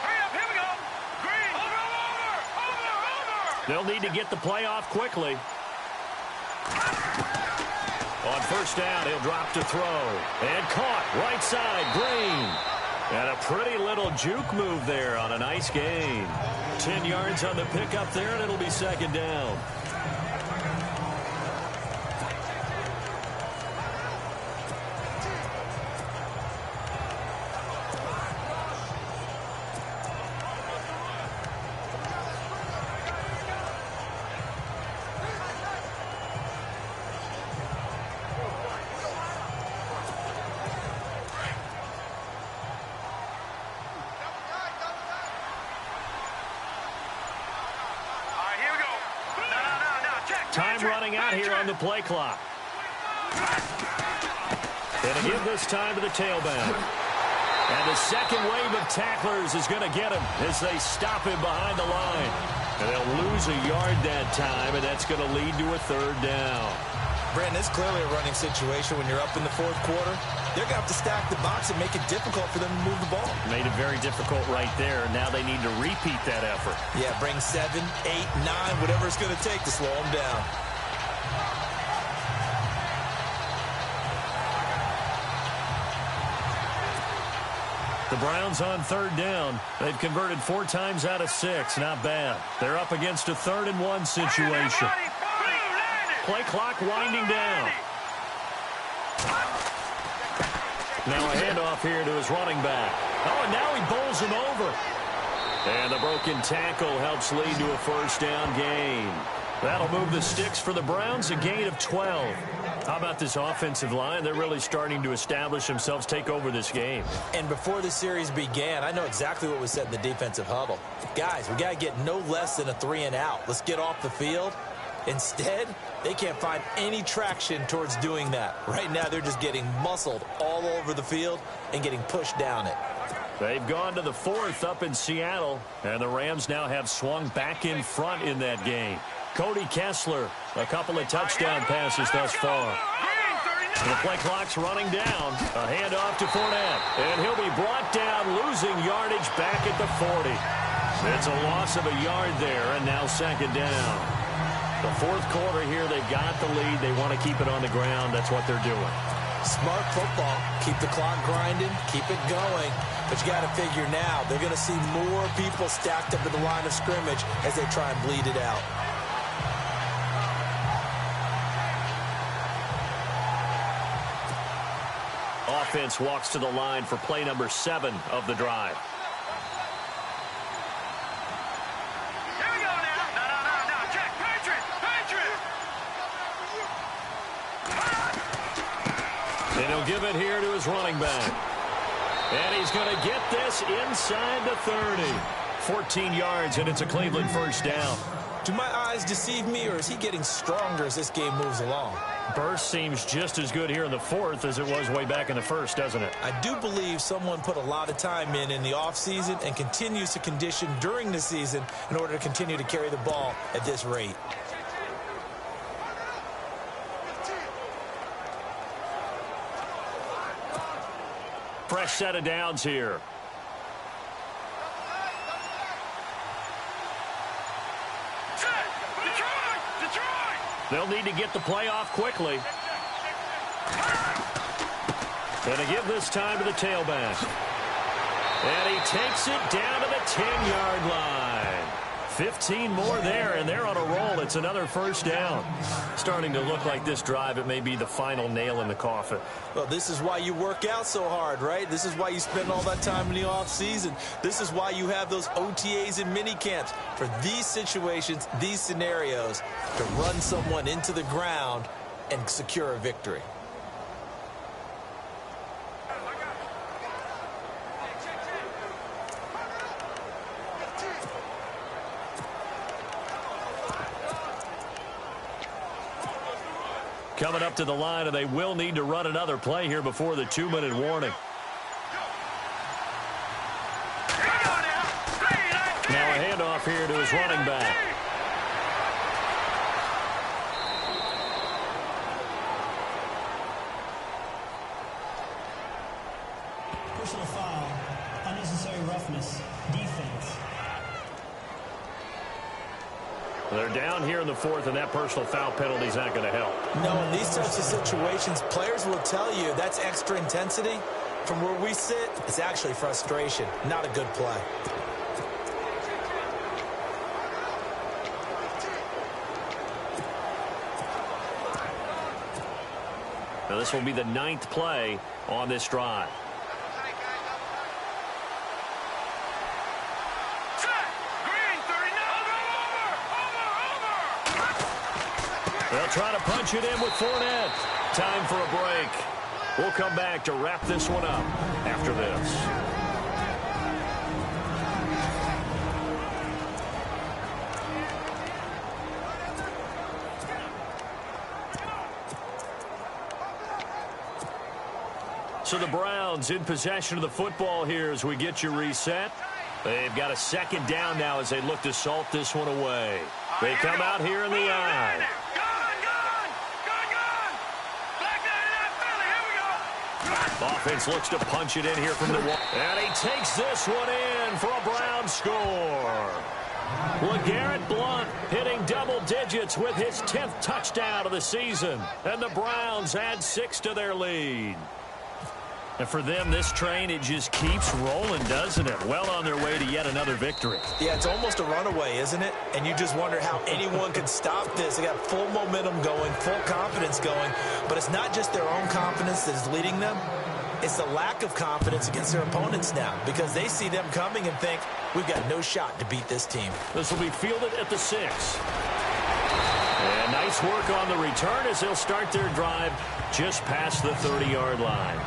S4: Hurry up, here we go. Green. Over.
S1: They'll need to get the play off quickly. On first down, he'll drop to throw. And caught, right side, Green. And a pretty little juke move there on a nice gain. 10 yards on the pickup there, and it'll be second down. running out here on the play clock. Going to give this time to the tailback. And the second wave of tacklers is going to get him as they stop him behind the line. And they'll lose a yard that time, and that's going to lead to a third down.
S2: Brandon, it's clearly a running situation when you're up in the fourth quarter. They're going to have to stack the box and make it difficult for them to move the ball.
S1: Made it very difficult right there. Now they need to repeat that effort.
S2: Yeah, bring 7, 8, 9, whatever it's going to take to slow them down.
S1: The Browns on third down. They've converted 4 times out of 6. Not bad. They're up against a 3rd-and-1 situation. Play clock winding down. Now a handoff here to his running back. Oh, and now he bowls him over. And the broken tackle helps lead to a first down gain. That'll move the sticks for the Browns, a gain of 12. How about this offensive line? They're really starting to establish themselves, take over this game.
S2: And before the series began, I know exactly what was said in the defensive huddle. Guys, we got to get no less than a 3-and-out. Let's get off the field. Instead, they can't find any traction towards doing that. Right now, they're just getting muscled all over the field and getting pushed down it.
S1: They've gone to the 4th up in Seattle, and the Rams now have swung back in front in that game. Cody Kessler, a couple of touchdown passes thus far. And the play clock's running down. A handoff to Fournette, and he'll be brought down, losing yardage back at the 40. It's a loss of a yard there, and now second down. The fourth quarter here, they've got the lead. They want to keep it on the ground. That's what they're doing.
S2: Smart football. Keep the clock grinding. Keep it going. But you got to figure now, they're going to see more people stacked up at the line of scrimmage as they try and bleed it out.
S1: Offense walks to the line for play number 7 of the drive. And he'll give it here to his running back. And he's going to get this inside the 30. 14 yards, and it's a Cleveland first down.
S2: Do my eyes deceive me, or is he getting stronger as this game moves along?
S1: Burst seems just as good here in the 4th as it was way back in the 1st, doesn't it?
S2: I do believe someone put a lot of time in the offseason and continues to condition during the season in order to continue to carry the ball at this rate.
S1: Fresh set of downs here. They'll need to get the play off quickly. And to give this time to the tailback. And he takes it down to the 10-yard line. 15 more there, and they're on a roll. It's another first down. Starting to look like this drive, it may be the final nail in the coffin.
S2: Well, this is why you work out so hard, right? This is why you spend all that time in the offseason. This is why you have those OTAs and mini camps for these situations, these scenarios, to run someone into the ground and secure a victory.
S1: Coming up to the line, and they will need to run another play here before the 2-minute warning. Now a handoff here to his running back.
S3: Personal foul, unnecessary roughness, defense.
S1: They're down here in the 4th, and that personal foul penalty is not going to help.
S2: No, in these types of situations, players will tell you that's extra intensity. From where we sit, it's actually frustration, not a good play.
S1: Now this will be the 9th play on this drive. They'll try to punch it in with Fournette. Time for a break. We'll come back to wrap this one up after this. So the Browns in possession of the football here as we get you reset. They've got a second down now as they look to salt this one away. They come out here in the eye. Offense looks to punch it in here from the wall. And he takes this one in for a Brown score. LeGarrette Blount hitting double digits with his 10th touchdown of the season. And the Browns add 6 to their lead. And for them, this train, it just keeps rolling, doesn't it? Well on their way to yet another victory.
S2: Yeah, it's almost a runaway, isn't it? And you just wonder how anyone could stop this. They got full momentum going, full confidence going. But it's not just their own confidence that's leading them. It's the lack of confidence against their opponents now because they see them coming and think, we've got no shot to beat this team.
S1: This will be fielded at the 6. And nice work on the return as they'll start their drive just past the 30-yard line.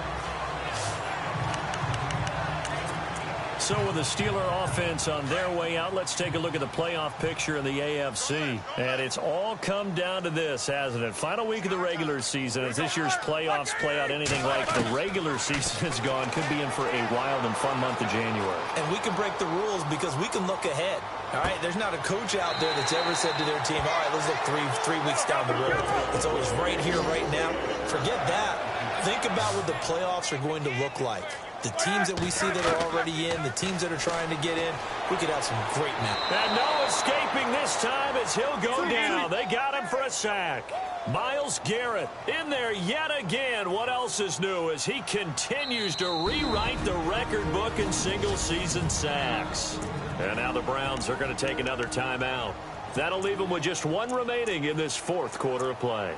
S1: So with the Steeler offense on their way out, let's take a look at the playoff picture in the AFC. And it's all come down to this, hasn't it? Final week of the regular season. As this year's playoffs play out anything like the regular season has gone, could be in for a wild and fun month of January.
S2: And we can break the rules because we can look ahead. All right, there's not a coach out there that's ever said to their team, all right, let's look three weeks down the road. It's always right here, right now. Forget that. Think about what the playoffs are going to look like. The teams that we see that are already in, the teams that are trying to get in, we could have some great matches.
S1: And no escaping this time as he'll go down. They got him for a sack. Myles Garrett in there yet again. What else is new as he continues to rewrite the record book in single-season sacks. And now the Browns are going to take another timeout. That'll leave them with just one remaining in this fourth quarter of play.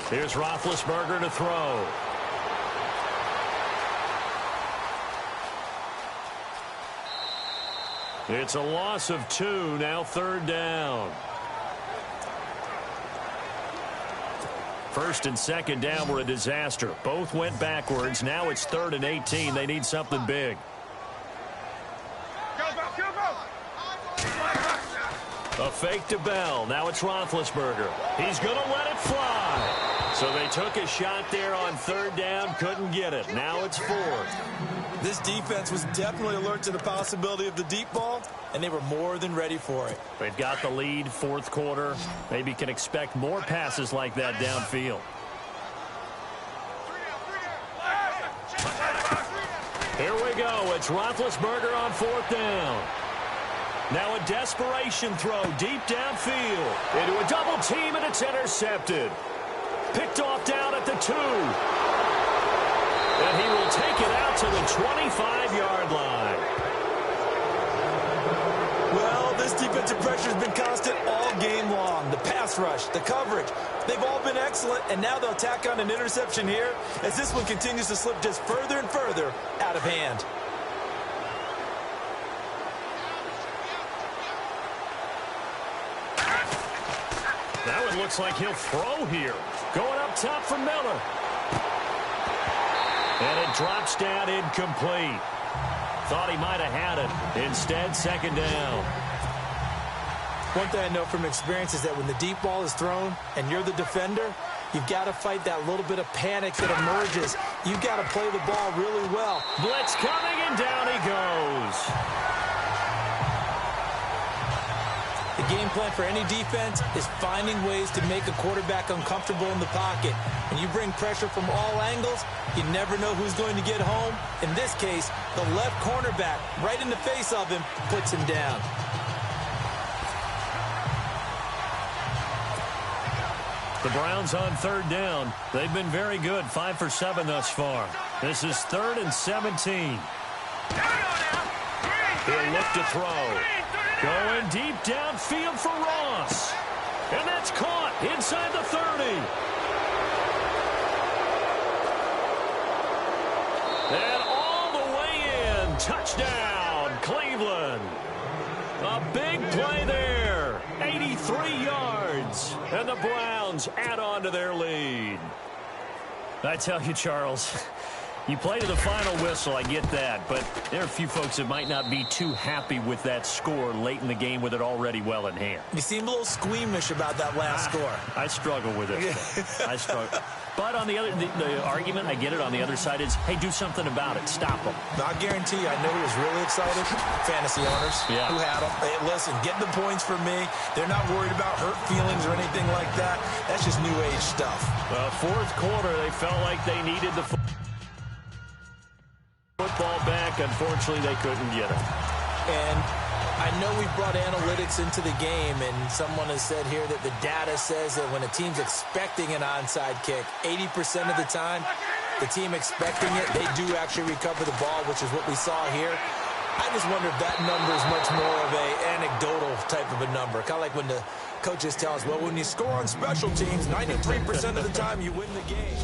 S1: Here's Roethlisberger to throw. It's a loss of 2, now 3rd down. 1st and 2nd down were a disaster. Both went backwards. Now it's 3rd and 18. They need something big. A fake to Bell. Now it's Roethlisberger. He's going to let it fly. So they took a shot there on 3rd down, couldn't get it. Now it's 4th.
S2: This defense was definitely alert to the possibility of the deep ball, and they were more than ready for it.
S1: They've got the lead, 4th quarter. Maybe can expect more passes like that downfield. Here we go. It's Roethlisberger on 4th down. Now a desperation throw deep downfield into a double team, and it's intercepted. Picked off down at the 2. And he will take it out to the 25-yard line.
S2: Well, this defensive pressure has been constant all game long. The pass rush, the coverage, they've all been excellent, and now they'll tack on an interception here as this one continues to slip just further and further out of hand.
S1: Now it looks like he'll throw here. Going up top for Miller. And it drops down incomplete. Thought he might have had it. Instead, 2nd down.
S2: One thing I know from experience is that when the deep ball is thrown and you're the defender, you've got to fight that little bit of panic that emerges. You've got to play the ball really well.
S1: Blitz coming, and down he goes.
S2: The game plan for any defense is finding ways to make a quarterback uncomfortable in the pocket. When you bring pressure from all angles, you never know who's going to get home. In this case, the left cornerback, right in the face of him, puts him down.
S1: The Browns on 3rd down. They've been very good, 5 for 7 thus far. This is 3rd and 17. He'll look to throw. Going deep downfield for Ross. And that's caught inside the 30. And all the way in. Touchdown, Cleveland. A big play there. 83 yards. And the Browns add on to their lead. I tell you, Charles, You play to the final whistle, I get that, but there are a few folks that might not be too happy with that score late in the game with it already well in hand.
S2: You seem a little squeamish about that last score.
S1: I struggle with it. I struggle. But on the argument, I get it, on the other side is, hey, do something about it. Stop them.
S2: I guarantee you, I know who was really excited. Fantasy owners who had them. Hey, listen, get the points for me. They're not worried about hurt feelings or anything like that. That's just new age stuff.
S1: Well, fourth quarter, they felt like they needed the football back. Unfortunately, they couldn't get it.
S2: And I know we've brought analytics into the game, and someone has said here that the data says that when a team's expecting an onside kick, 80% of the time, the team expecting it, they do actually recover the ball, which is what we saw here. I just wonder if that number is much more of a anecdotal type of a number. Kind of like when the coaches tell us, well, when you score on special teams, 93% of the time you win the game.